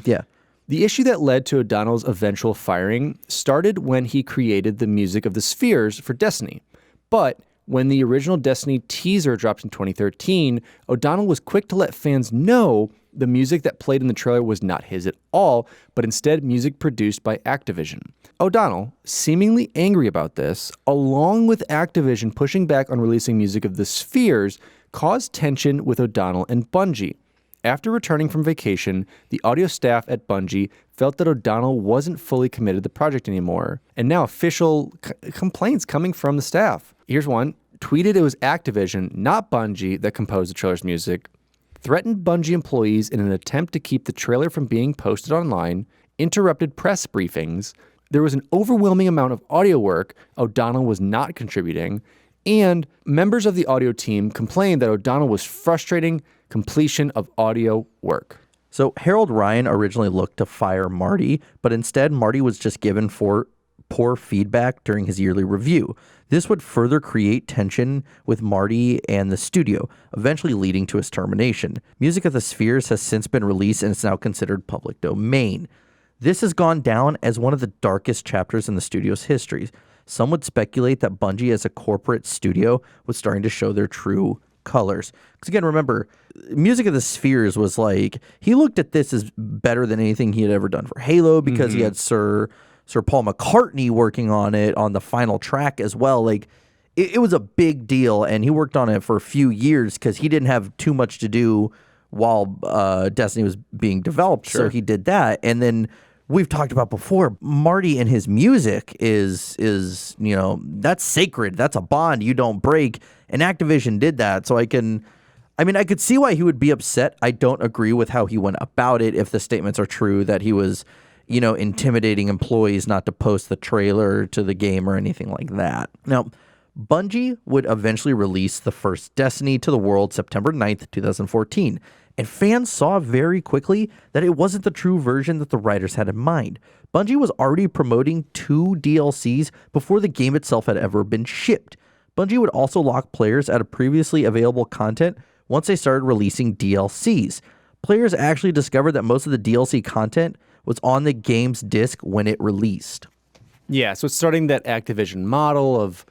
Yeah. The issue that led to O'Donnell's eventual firing started when he created the Music of the Spheres for Destiny. But when the original Destiny teaser dropped in 2013, O'Donnell was quick to let fans know the music that played in the trailer was not his at all, but instead music produced by Activision. O'Donnell, seemingly angry about this, along with Activision pushing back on releasing Music of the Spheres, caused tension with O'Donnell and Bungie. After returning from vacation, the audio staff at Bungie felt that O'Donnell wasn't fully committed to the project anymore, and now official complaints coming from the staff. Here's one. Tweeted it was Activision, not Bungie, that composed the trailer's music, threatened Bungie employees in an attempt to keep the trailer from being posted online, interrupted press briefings. There was an overwhelming amount of audio work O'Donnell was not contributing, and members of the audio team complained that O'Donnell was frustrating completion of audio work. So Harold Ryan originally looked to fire Marty, but instead Marty was just given poor feedback during his yearly review. This would further create tension with Marty and the studio, eventually leading to his termination. Music of the Spheres has since been released and it's now considered public domain. This has gone down as one of the darkest chapters in the studio's history. Some would speculate that Bungie as a corporate studio was starting to show their true colors. Because again, remember, Music of the Spheres was like, he looked at this as better than anything he had ever done for Halo because he had Sir Paul McCartney working on it on the final track as well. Like, it was a big deal, and he worked on it for a few years because he didn't have too much to do while Destiny was being developed. So he did that. And then we've talked about before, Marty and his music is that's sacred. That's a bond you don't break. And Activision did that. So I could see why he would be upset. I don't agree with how he went about it if the statements are true that he was, intimidating employees not to post the trailer to the game or anything like that. Now, Bungie would eventually release the first Destiny to the world September 9th, 2014, and fans saw very quickly that it wasn't the true version that the writers had in mind. Bungie was already promoting 2 DLCs before the game itself had ever been shipped. Bungie would also lock players out of previously available content once they started releasing DLCs. Players actually discovered that most of the DLC content was on the game's disc when it released. Yeah, so it's starting that Activision model of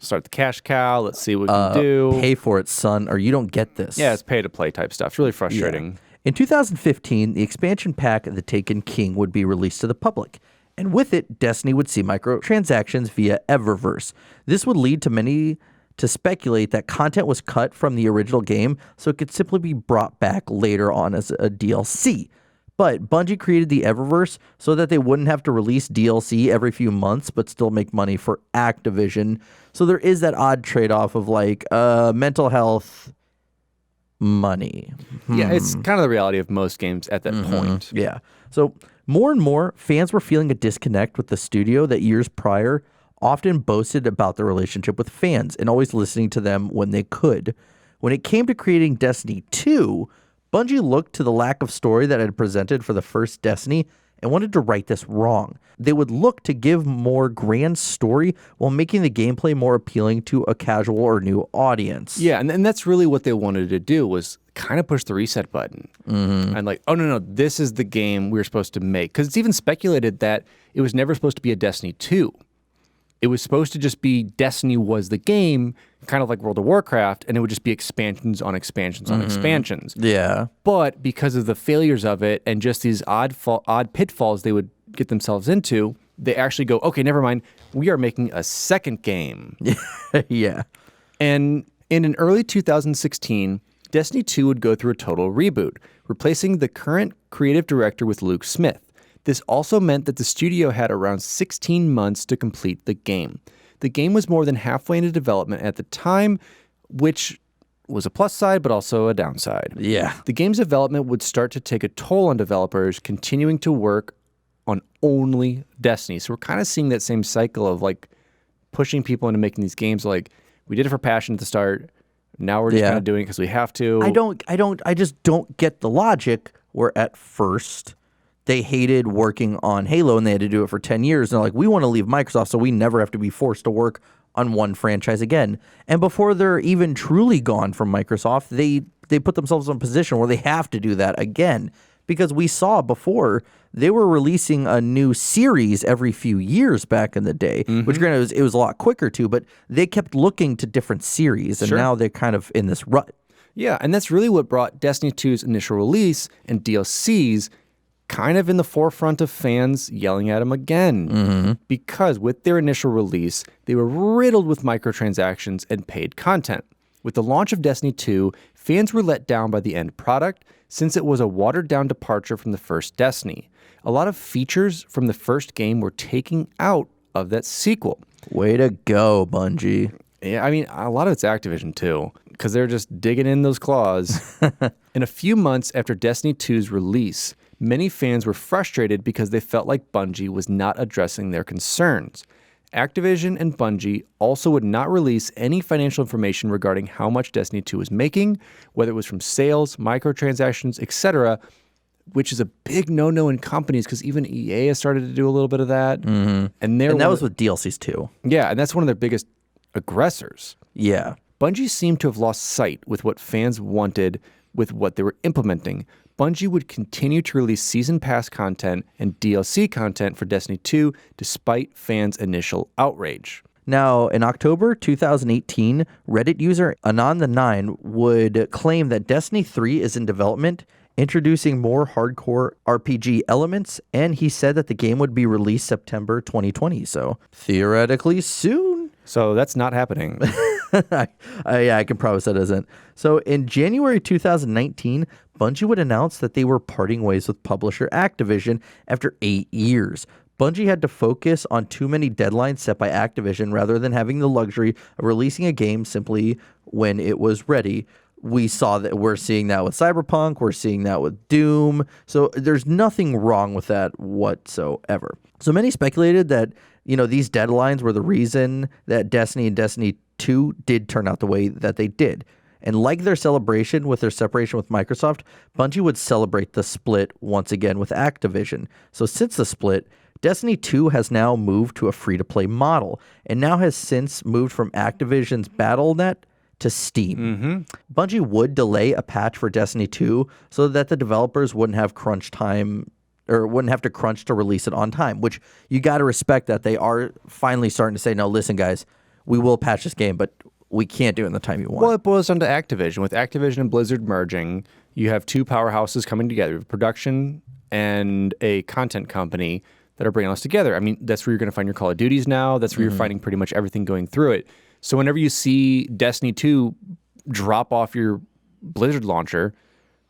start the cash cow, let's see what we can do. Pay for it, son, or you don't get this. Yeah, it's pay-to-play type stuff. It's really frustrating. Yeah. In 2015, the expansion pack The Taken King would be released to the public, and with it, Destiny would see microtransactions via Eververse. This would lead to many to speculate that content was cut from the original game so it could simply be brought back later on as a DLC. But Bungie created the Eververse so that they wouldn't have to release DLC every few months but still make money for Activision. So there is that odd trade-off of mental health, money. Yeah, it's kind of the reality of most games at that point. Yeah. So more and more, fans were feeling a disconnect with the studio that years prior often boasted about their relationship with fans and always listening to them when they could. When it came to creating Destiny 2, Bungie looked to the lack of story that had presented for the first Destiny and wanted to right this wrong. They would look to give more grand story while making the gameplay more appealing to a casual or new audience. Yeah, and that's really what they wanted to do, was kind of push the reset button. And oh, no, this is the game we were supposed to make. Because it's even speculated that it was never supposed to be a Destiny 2. It was supposed to just be Destiny was the game, kind of like World of Warcraft, and it would just be expansions on expansions on expansions. Yeah. But because of the failures of it and just these odd pitfalls they would get themselves into, they actually go, okay, never mind, we are making a second game. Yeah. And in early 2016, Destiny 2 would go through a total reboot, replacing the current creative director with Luke Smith. This also meant that the studio had around 16 months to complete the game. The game was more than halfway into development at the time, which was a plus side, but also a downside. Yeah. The game's development would start to take a toll on developers continuing to work on only Destiny. So we're kind of seeing that same cycle of pushing people into making these games. We did it for passion at the start. Now we're just kind of doing it because we have to. I just don't get the logic where at first they hated working on Halo and they had to do it for 10 years. And they're like, we want to leave Microsoft so we never have to be forced to work on one franchise again. And before they're even truly gone from Microsoft, they put themselves in a position where they have to do that again. Because we saw before, they were releasing a new series every few years back in the day, which granted it was a lot quicker too, but they kept looking to different series, and now they're kind of in this rut. Yeah, and that's really what brought Destiny 2's initial release and DLCs kind of in the forefront of fans yelling at them again. Because with their initial release, they were riddled with microtransactions and paid content. With the launch of Destiny 2, fans were let down by the end product since it was a watered-down departure from the first Destiny. A lot of features from the first game were taken out of that sequel. Way to go, Bungie. Yeah, I mean, a lot of it's Activision, too, because they're just digging in those claws. In a few months after Destiny 2's release, many fans were frustrated because they felt like Bungie was not addressing their concerns. Activision and Bungie also would not release any financial information regarding how much Destiny 2 was making, whether it was from sales, microtransactions, etc., which is a big no-no in companies because even EA has started to do a little bit of that. And that was with DLCs too. Yeah, and that's one of their biggest aggressors. Yeah. Bungie seemed to have lost sight with what fans wanted with what they were implementing. Bungie would continue to release Season Pass content and DLC content for Destiny 2 despite fans' initial outrage. Now, in October 2018, Reddit user Anon9 would claim that Destiny 3 is in development, introducing more hardcore RPG elements, and he said that the game would be released September 2020, so theoretically soon. So that's not happening. Yeah, I can promise that isn't. So in January 2019, Bungie would announce that they were parting ways with publisher Activision after 8 years. Bungie had to focus on too many deadlines set by Activision rather than having the luxury of releasing a game simply when it was ready. We're seeing that with Cyberpunk, we're seeing that with Doom. So there's nothing wrong with that whatsoever. So many speculated that, these deadlines were the reason that Destiny and Destiny 2 did turn out the way that they did. And like their celebration with their separation with Microsoft, Bungie would celebrate the split once again with Activision. So since the split, Destiny 2 has now moved to a free-to-play model and now has since moved from Activision's Battle.net to Steam. Bungie would delay a patch for Destiny 2 so that the developers wouldn't have to crunch to release it on time, which you got to respect that they are finally starting to say, no, listen, guys, we will patch this game, but we can't do it in the time you want. Well, it boils down to Activision. With Activision and Blizzard merging, you have two powerhouses coming together, production and a content company that are bringing us together. I mean, that's where you're going to find your Call of Duties now. That's where you're finding pretty much everything going through it. So whenever you see Destiny 2 drop off your Blizzard launcher,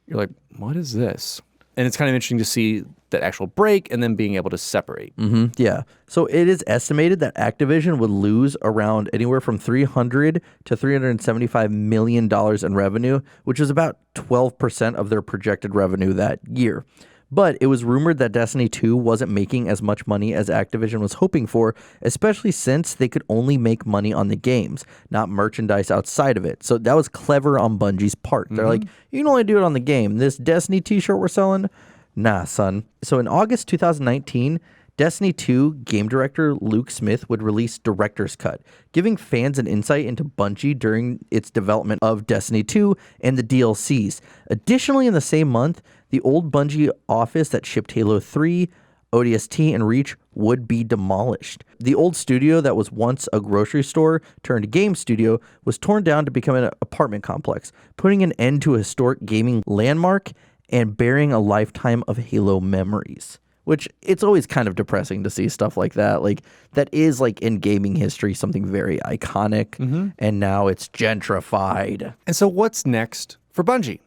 you're like, what is this? And it's kind of interesting to see that actual break and then being able to separate. Yeah. So it is estimated that Activision would lose around anywhere from $300 to $375 million in revenue, which is about 12% of their projected revenue that year. But it was rumored that Destiny 2 wasn't making as much money as Activision was hoping for, especially since they could only make money on the games, not merchandise outside of it. So that was clever on Bungie's part. They're like, you can only do it on the game. This Destiny t-shirt we're selling? Nah, son. So in August 2019, Destiny 2 game director Luke Smith would release Director's Cut, giving fans an insight into Bungie during its development of Destiny 2 and the DLCs. Additionally, in the same month, the old Bungie office that shipped Halo 3, ODST, and Reach would be demolished. The old studio that was once a grocery store turned game studio was torn down to become an apartment complex, putting an end to a historic gaming landmark and burying a lifetime of Halo memories. Which, it's always kind of depressing to see stuff like that. Like, that is, like, in gaming history, something very iconic, and now it's gentrified. And so what's next for Bungie?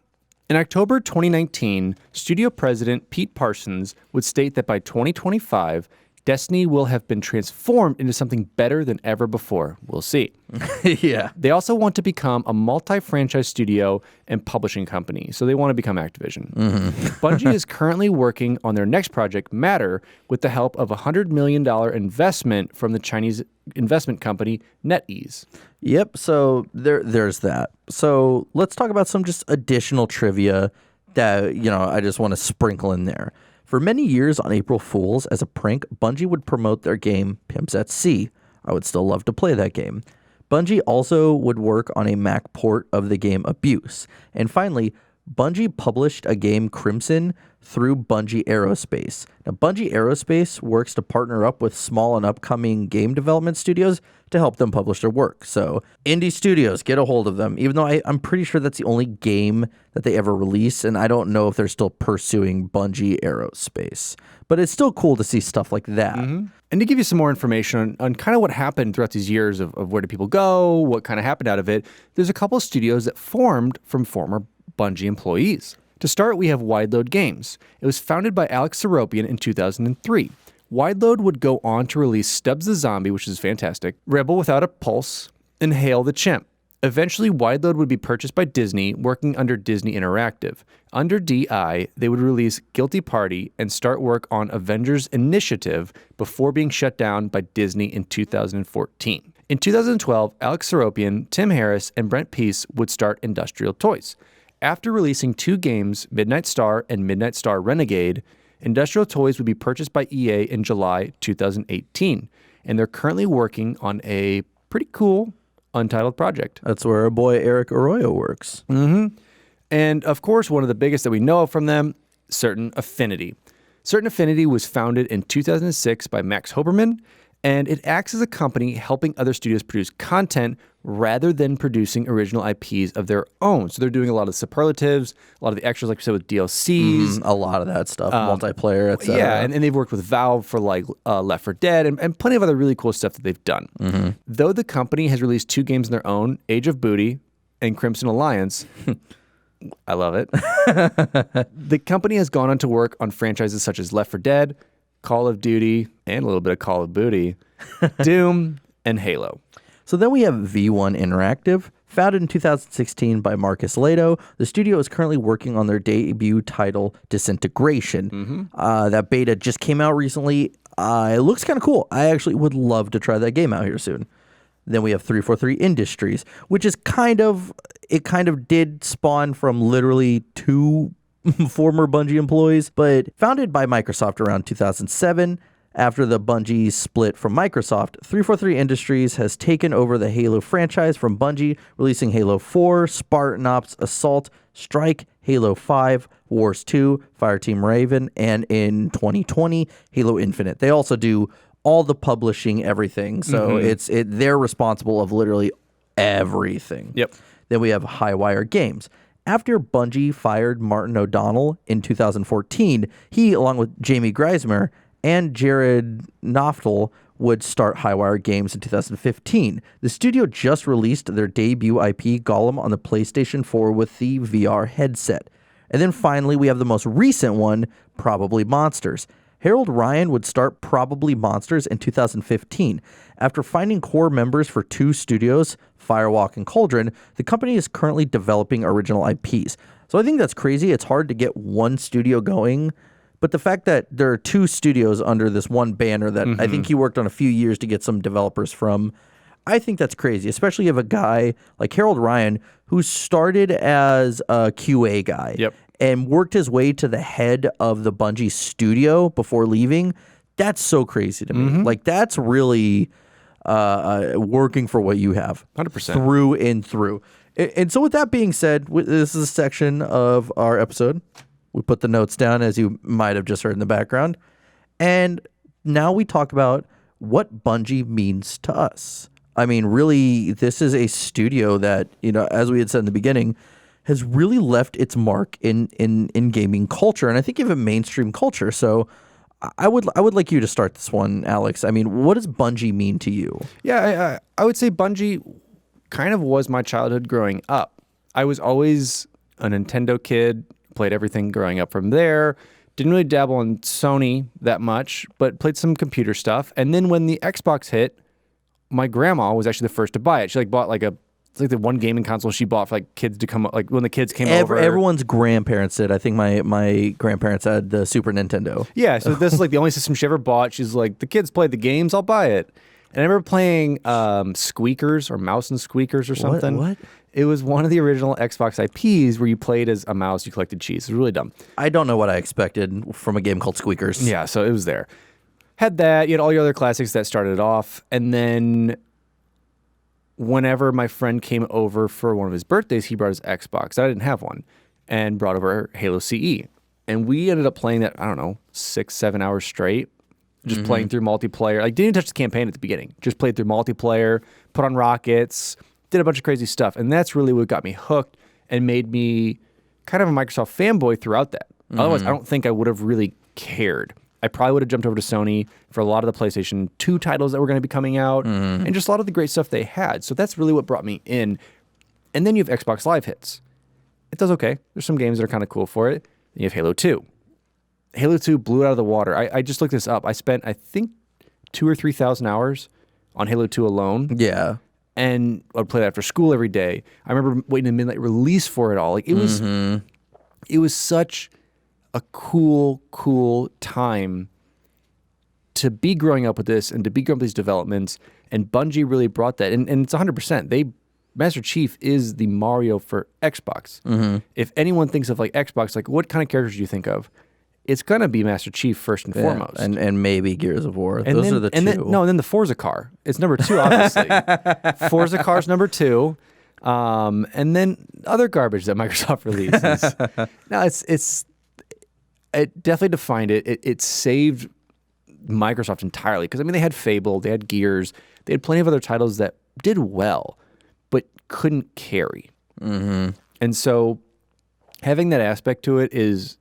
In October 2019, studio president Pete Parsons would state that by 2025, Destiny will have been transformed into something better than ever before. We'll see. Yeah. They also want to become a multi-franchise studio and publishing company, so they want to become Activision. Bungie is currently working on their next project, Matter, with the help of a $100 million investment from the Chinese investment company NetEase. Yep, so there's that. So let's talk about some just additional trivia that, I just want to sprinkle in there. For many years on April Fools, as a prank, Bungie would promote their game Pimps at Sea. I would still love to play that game. Bungie also would work on a Mac port of the game Abuse. And finally, Bungie published a game Crimson through Bungie Aerospace. Now, Bungie Aerospace works to partner up with small and upcoming game development studios to help them publish their work. So, indie studios, get a hold of them, even though I'm pretty sure that's the only game that they ever release, and I don't know if they're still pursuing Bungie Aerospace. But it's still cool to see stuff like that. And to give you some more information on kind of what happened throughout these years of where did people go, what kind of happened out of it, there's a couple of studios that formed from former Bungie employees. To start, we have Wideload Games. It was founded by Alex Seropian in 2003. Wideload would go on to release Stubbs the Zombie, which is fantastic, Rebel Without a Pulse, and Hail the Chimp. Eventually, Wideload would be purchased by Disney, working under Disney Interactive. Under DI, they would release Guilty Party and start work on Avengers Initiative before being shut down by Disney in 2014. In 2012, Alex Seropian, Tim Harris, and Brent Peace would start Industrial Toys. After releasing two games, Midnight Star and Midnight Star Renegade, Industrial Toys would be purchased by EA in July 2018, and they're currently working on a pretty cool Untitled project. That's where our boy Eric Arroyo works. And of course, one of the biggest that we know of from them, Certain Affinity. Certain Affinity was founded in 2006 by Max Hoberman And it acts as a company helping other studios produce content rather than producing original IPs of their own. So they're doing a lot of superlatives, a lot of the extras, like we said, with DLCs. A lot of that stuff, multiplayer, etc. Yeah, and they've worked with Valve for like Left 4 Dead and plenty of other really cool stuff that they've done. Though the company has released 2 games on their own, Age of Booty and Crimson Alliance, I love it. The company has gone on to work on franchises such as Left 4 Dead, Call of Duty, and a little bit of Call of Booty, Doom, and Halo. So then we have V1 Interactive. Founded in 2016 by Marcus Lato, the studio is currently working on their debut title, Disintegration. That beta just came out recently. It looks kind of cool. I actually would love to try that game out here soon. Then we have 343 Industries, which is kind of did spawn from literally 2 former Bungie employees, but founded by Microsoft around 2007. After the Bungie split from Microsoft, 343 Industries has taken over the Halo franchise from Bungie, releasing Halo 4, Spartan Ops Assault, Strike, Halo 5, Wars 2, Fireteam Raven, and in 2020, Halo Infinite. They also do all the publishing, everything. So they're responsible of literally everything. Yep. Then we have Highwire Games. After Bungie fired Martin O'Donnell in 2014, he, along with Jamie Geismer and Jared Noftel, would start Highwire Games in 2015. The studio just released their debut IP, Gollum, on the PlayStation 4 with the VR headset. And then finally, we have the most recent one, Probably Monsters. Harold Ryan would start Probably Monsters in 2015. After finding core members for 2 studios, Firewalk and Cauldron, the company is currently developing original IPs. So I think that's crazy. It's hard to get one studio going, but the fact that there are 2 studios under this one banner that I think he worked on a few years to get some developers from, I think that's crazy, especially if a guy like Harold Ryan, who started as a QA guy and worked his way to the head of the Bungie studio before leaving. That's so crazy to me. Like, that's really working for what you have. 100%. Through and through. And so with that being said, this is a section of our episode. We put the notes down, as you might have just heard in the background. And now we talk about what Bungie means to us. I mean, really, this is a studio that, as we had said in the beginning, has really left its mark in gaming culture, and I think even mainstream culture. So I would like you to start this one, Alex. I mean, what does Bungie mean to you? Yeah, I would say Bungie kind of was my childhood growing up. I was always a Nintendo kid, played everything growing up from there. Didn't really dabble in Sony that much, but played some computer stuff. And then when the Xbox hit, my grandma was actually the first to buy it. She bought it's like the one gaming console she bought for kids to come, when the kids came over. Everyone's grandparents did. I think my grandparents had the Super Nintendo. Yeah, so this is the only system she ever bought. She's like, the kids play the games, I'll buy it. And I remember playing Squeakers or Mouse and Squeakers or something. What? It was one of the original Xbox IPs where you played as a mouse, you collected cheese. It was really dumb. I don't know what I expected from a game called Squeakers. Yeah, so it was there. Had that. You had all your other classics that started it off. And then whenever my friend came over for one of his birthdays, he brought his Xbox. I didn't have one. And brought over Halo CE. And we ended up playing that, 6-7 hours straight. Just playing through multiplayer. Didn't even touch the campaign at the beginning. Just played through multiplayer, put on rockets, did a bunch of crazy stuff. And that's really what got me hooked and made me kind of a Microsoft fanboy throughout that. Otherwise, I don't think I would have really cared. I probably would have jumped over to Sony for a lot of the PlayStation 2 titles that were going to be coming out and just a lot of the great stuff they had. So that's really what brought me in. And then you have Xbox Live hits. It does okay. There's some games that are kind of cool for it. Then you have Halo 2. Halo 2 blew it out of the water. I just looked this up. I spent, I think, 2,000 or 3,000 hours on Halo 2 alone. Yeah. And I'd play that after school every day. I remember waiting a midnight release for it all. It was such a cool time to be growing up with this and to be growing up with these developments. And Bungie really brought that. And it's 100%. Master Chief is the Mario for Xbox. If anyone thinks of Xbox, what kind of characters do you think of? It's going to be Master Chief first and foremost. And maybe Gears of War. And Those are the two. And then the Forza car. It's number 2, obviously. Forza car's number 2. And then other garbage that Microsoft releases. No, it definitely defined it. It saved Microsoft entirely. Because, I mean, they had Fable, they had Gears, they had plenty of other titles that did well, but couldn't carry. And so having that aspect to it is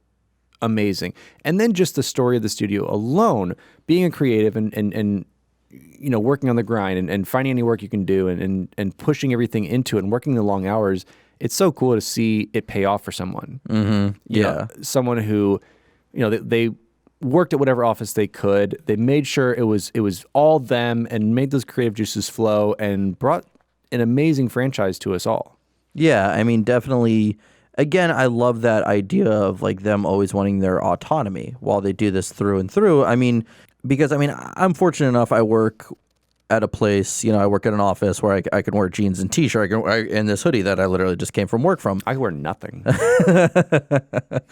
amazing. And then just the story of the studio alone, being a creative and you know, working on the grind and finding any work you can do and pushing everything into it and working the long hours, it's so cool to see it pay off for someone. You know, someone who, you know, they worked at whatever office they could. They made sure it was all them and made those creative juices flow and brought an amazing franchise to us all. Yeah, I mean, definitely. Again, I love that idea of like them always wanting their autonomy while they do this through and through. I mean, because I mean, I'm fortunate enough. I work at a place, you know, I work at an office where I can wear jeans and t-shirt and this hoodie that I literally just came from work from. I wear nothing.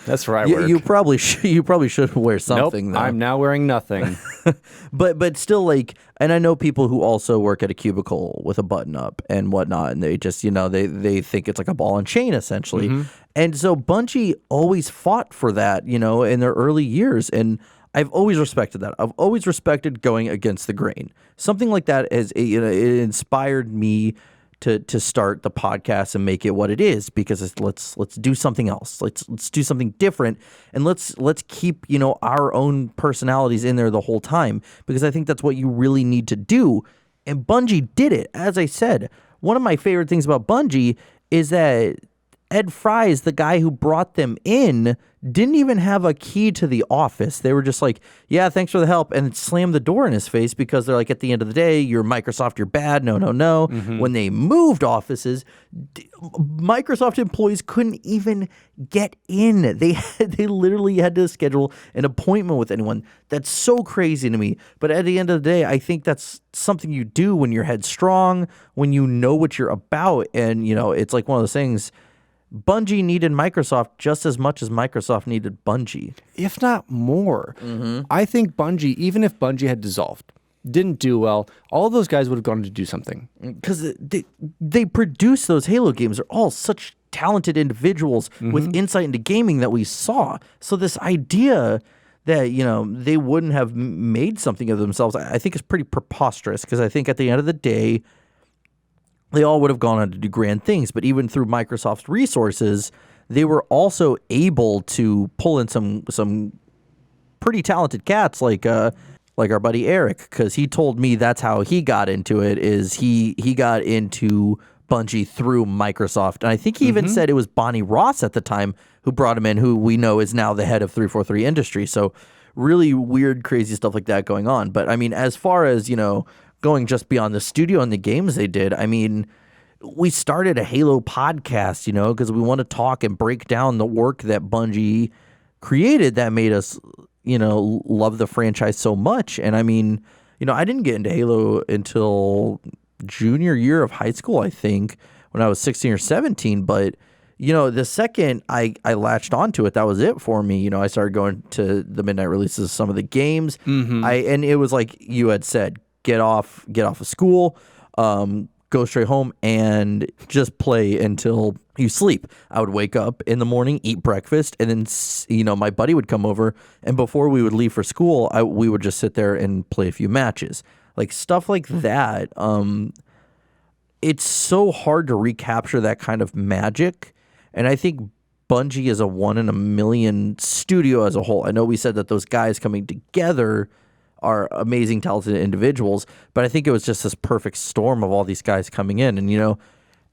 That's where I work. You probably should wear something. Nope, I'm now wearing nothing. But still, like, and I know people who also work at a cubicle with a button up and whatnot, and they just, you know, they think it's like a ball and chain essentially. And so Bungie always fought for that, you know, in their early years, and I've always respected that. I've always respected going against the grain. Something like that is, you know, it inspired me to start the podcast and make it what it is, because it's, let's do something else. Let's do something different, and let's keep, you know, our own personalities in there the whole time, because I think that's what you really need to do. And Bungie did it. As I said, one of my favorite things about Bungie is that Ed Fries, the guy who brought them in, didn't even have a key to the office. They were just like, yeah, thanks for the help, and slammed the door in his face, because they're like, at the end of the day, you're Microsoft, you're bad, no. When they moved offices, Microsoft employees couldn't even get in. They literally had to schedule an appointment with anyone. That's so crazy to me. But at the end of the day, I think that's something you do when you're headstrong, when you know what you're about. And, you know, it's like one of those things, Bungie needed Microsoft just as much as Microsoft needed Bungie. If not more. I think Bungie, even if Bungie had dissolved, didn't do well, all of those guys would have gone to do something. Because they produce those Halo games. They're all such talented individuals with insight into gaming that we saw. So this idea that, you know, they wouldn't have made something of themselves, I think is pretty preposterous, because I think at the end of the day, they all would have gone on to do grand things. But even through Microsoft's resources, they were also able to pull in some pretty talented cats like our buddy Eric, because he told me that's how he got into it, is he got into Bungie through Microsoft. And I think he even said it was Bonnie Ross at the time who brought him in, who we know is now the head of 343 Industries. So really weird, crazy stuff like that going on. But I mean, as far as, you know, going just beyond the studio and the games they did, I mean, we started a Halo podcast, you know, because we want to talk and break down the work that Bungie created that made us, you know, love the franchise so much. And I mean, you know, I didn't get into Halo until junior year of high school, I think, when I was 16 or 17. But, you know, the second I latched onto it, that was it for me. You know, I started going to the midnight releases of some of the games. And it was like you had said, get off of school, go straight home and just play until you sleep. I would wake up in the morning, eat breakfast, and then, you know, my buddy would come over, and before we would leave for school, we would just sit there and play a few matches. Like stuff like that. It's so hard to recapture that kind of magic, and I think Bungie is a 1 in a million studio as a whole. I know we said that those guys coming together are amazing, talented individuals, but I think it was just this perfect storm of all these guys coming in. And, you know,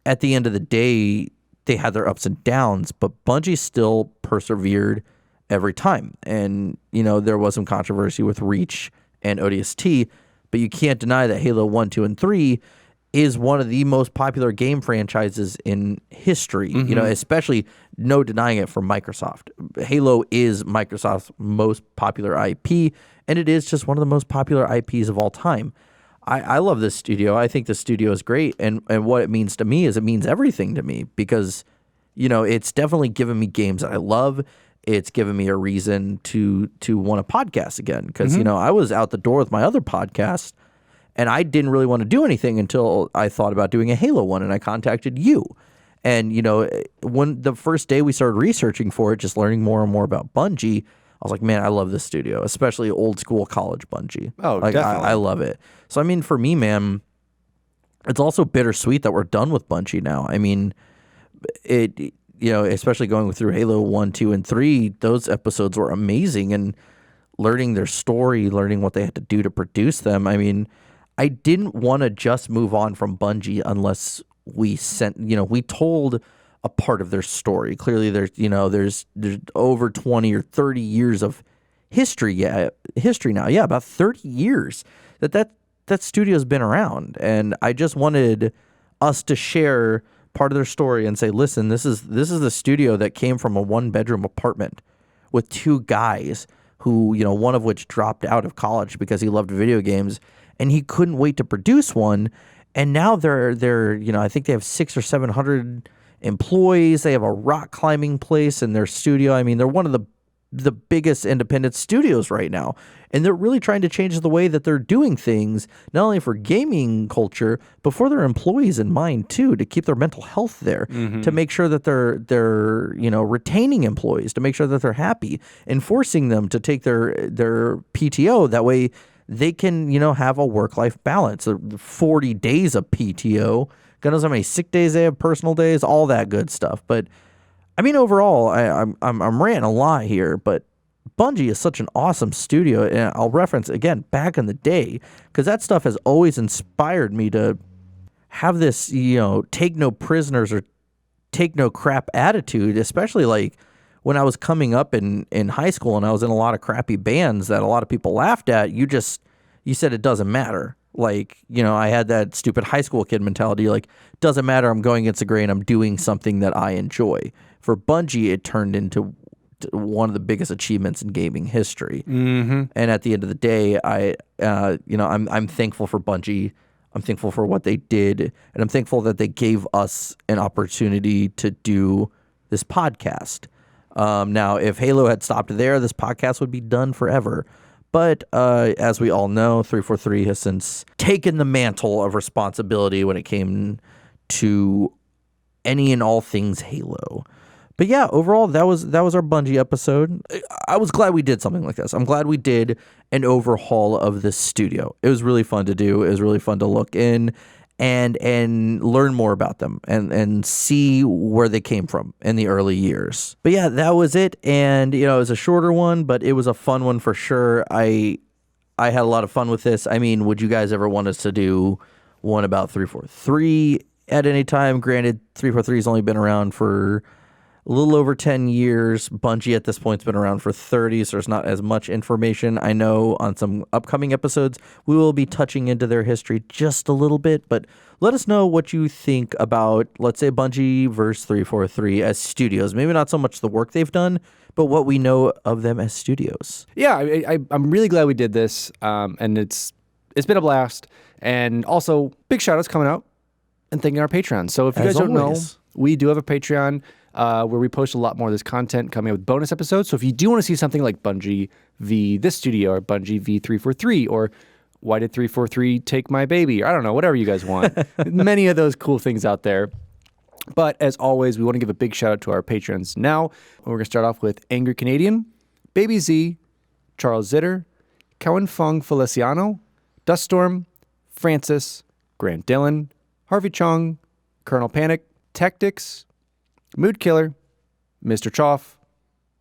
at the end of the day, they had their ups and downs, but Bungie still persevered every time. And, you know, there was some controversy with Reach and ODST, but you can't deny that Halo 1, 2, and 3 is one of the most popular game franchises in history, you know, especially no denying it from Microsoft. Halo is Microsoft's most popular IP, and it is just one of the most popular IPs of all time. I love this studio. I think the studio is great, and what it means to me is it means everything to me, because, you know, it's definitely given me games that I love. It's given me a reason to want to podcast again, because, you know, I was out the door with my other podcast, and I didn't really want to do anything until I thought about doing a Halo one, and I contacted you. And, you know, when the first day we started researching for it, just learning more and more about Bungie, was like, man, I love this studio, especially old school college Bungie. Oh, like, definitely. I love it. So, I mean, for me, man, it's also bittersweet that we're done with Bungie now. I mean, especially going through Halo 1, 2, and 3, those episodes were amazing, and learning their story, learning what they had to do to produce them. I mean, I didn't want to just move on from Bungie unless we told a part of their story. Clearly there's over 20 or 30 years of history now. Yeah, about 30 years that studio's been around, and I just wanted us to share part of their story and say, listen, this is the studio that came from a 1-bedroom apartment with 2 guys who, one of which dropped out of college because he loved video games and he couldn't wait to produce one. And now they're I think they have 600 or 700 employees. They have a rock climbing place in their studio. I mean, they're one of the biggest independent studios right now. And they're really trying to change the way that they're doing things, not only for gaming culture, but for their employees in mind too, to keep their mental health there, to make sure that they're retaining employees, to make sure that they're happy, and forcing them to take their PTO. That way they can, have a work-life balance. 40 days of PTO. God knows how many sick days they have, personal days, all that good stuff. But I mean, overall, I'm ranting a lot here, but Bungie is such an awesome studio, and I'll reference again back in the day because that stuff has always inspired me to have this, take no prisoners or take no crap attitude, especially like when I was coming up in high school and I was in a lot of crappy bands that a lot of people laughed at. You said it doesn't matter. Like, I had that stupid high school kid mentality, like, doesn't matter, I'm going against the grain, I'm doing something that I enjoy. For Bungie, it turned into one of the biggest achievements in gaming history. Mm-hmm. And at the end of the day, I'm thankful for Bungie. I'm thankful for what they did, and I'm thankful that they gave us an opportunity to do this podcast. Now, if Halo had stopped there, this podcast would be done forever. But as we all know, 343 has since taken the mantle of responsibility when it came to any and all things Halo. But yeah, overall, that was our Bungie episode. I was glad we did something like this. I'm glad we did an overhaul of this studio. It was really fun to do. It was really fun to look in and learn more about them and see where they came from in the early years. But yeah, that was it. And, it was a shorter one, but it was a fun one for sure. I had a lot of fun with this. I mean, would you guys ever want us to do one about 343 at any time? Granted, 343 has only been around for a little over 10 years. Bungie at this point has been around for 30, so there's not as much information. I know on some upcoming episodes, we will be touching into their history just a little bit, but let us know what you think about, let's say, Bungie versus 343 as studios. Maybe not so much the work they've done, but what we know of them as studios. Yeah, I'm really glad we did this, and it's been a blast. And also, big shout-outs coming out and thanking our Patreon. So if you guys don't know, we do have a Patreon where we post a lot more of this content coming out with bonus episodes. So if you do want to see something like Bungie v. this studio or Bungie v. 343 or why did 343 take my baby? Or I don't know, whatever you guys want. Many of those cool things out there. But as always, we want to give a big shout out to our patrons now. We're going to start off with AngryCanadien, Baby Z, Charles Zitter, Cowyn Fong-Feliciano, Duststorm, Francis, Grant Dillon, Harvey Chong, Colonel Panic, Taqtix, Mood Killer, Mr. Chofe,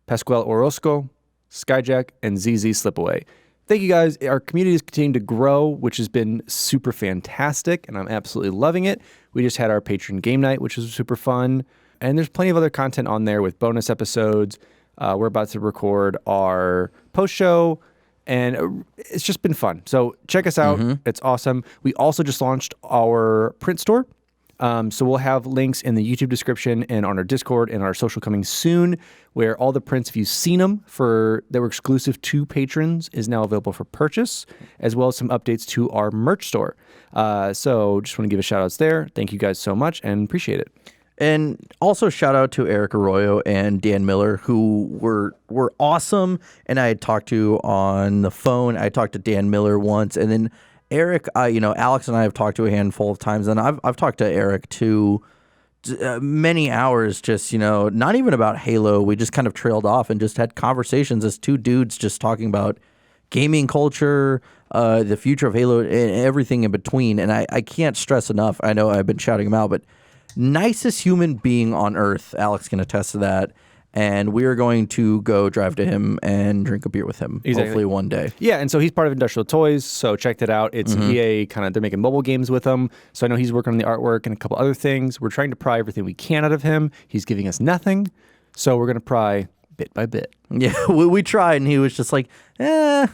Pascual Orozco, Skyjack, and ZZ Slipaway. Thank you guys. Our community is continuing to grow, which has been super fantastic, and I'm absolutely loving it. We just had our patron game night, which was super fun, and there's plenty of other content on there with bonus episodes. We're about to record our post show, and it's just been fun. So check us out. Mm-hmm. It's awesome. We also just launched our print store. So we'll have links in the YouTube description and on our Discord and our social coming soon, where all the prints, if you've seen them that were exclusive to patrons, is now available for purchase, as well as some updates to our merch store. So just want to give a shout outs there. Thank you guys so much and appreciate it. And also shout out to Eric Arroyo and Dan Miller, who were awesome. And I had talked to on the phone. I talked to Dan Miller once, and then Eric, Alex and I have talked to a handful of times, and I've talked to Eric too many hours just, not even about Halo. We just kind of trailed off and just had conversations as two dudes just talking about gaming culture, the future of Halo, and everything in between. And I can't stress enough. I know I've been shouting him out, but nicest human being on earth. Alex can attest to that. And we are going to go drive to him and drink a beer with him, hopefully one day. Yeah, and so he's part of Industrial Toys, so check that out. It's EA, they're making mobile games with him. So I know he's working on the artwork and a couple other things. We're trying to pry everything we can out of him. He's giving us nothing, so we're going to pry bit by bit. Yeah, we tried, and he was just like, that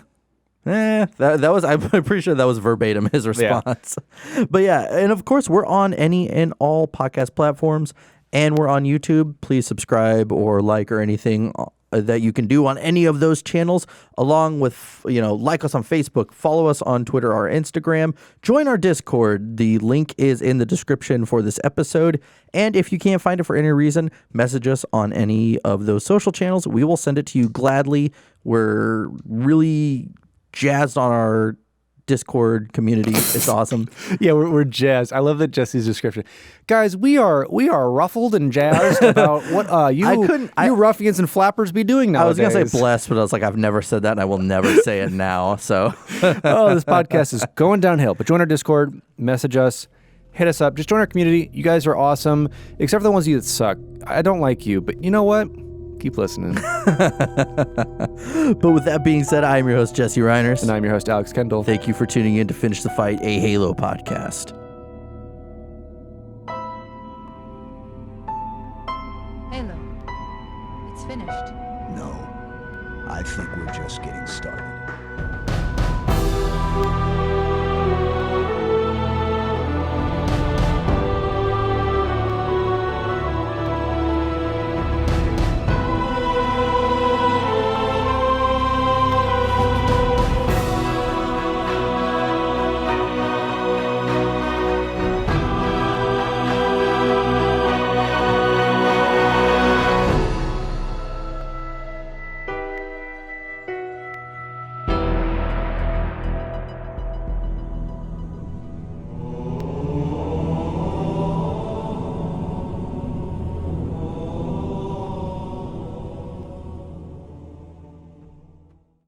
was, I'm pretty sure that was verbatim his response. Yeah. But yeah, and of course, we're on any and all podcast platforms. And we're on YouTube. Please subscribe or like or anything that you can do on any of those channels, along with, like us on Facebook, follow us on Twitter or Instagram, join our Discord. The link is in the description for this episode. And if you can't find it for any reason, message us on any of those social channels. We will send it to you gladly. We're really jazzed on our Discord community. It's awesome. Yeah, we're jazzed. I love that Jesse's description. Guys, we are ruffled and jazzed about what you ruffians and flappers be doing nowadays. I was going to say blessed, but I was like, I've never said that, and I will never say it now. So, this podcast is going downhill. But join our Discord, message us, hit us up. Just join our community. You guys are awesome, except for the ones of you that suck. I don't like you, but you know what? Keep listening. But with that being said, I'm your host, Jesse Reiners. And I'm your host, Alex Kendall. Thank you for tuning in to Finish the Fight, a Halo podcast. Halo. It's finished. No, I think we're just getting started.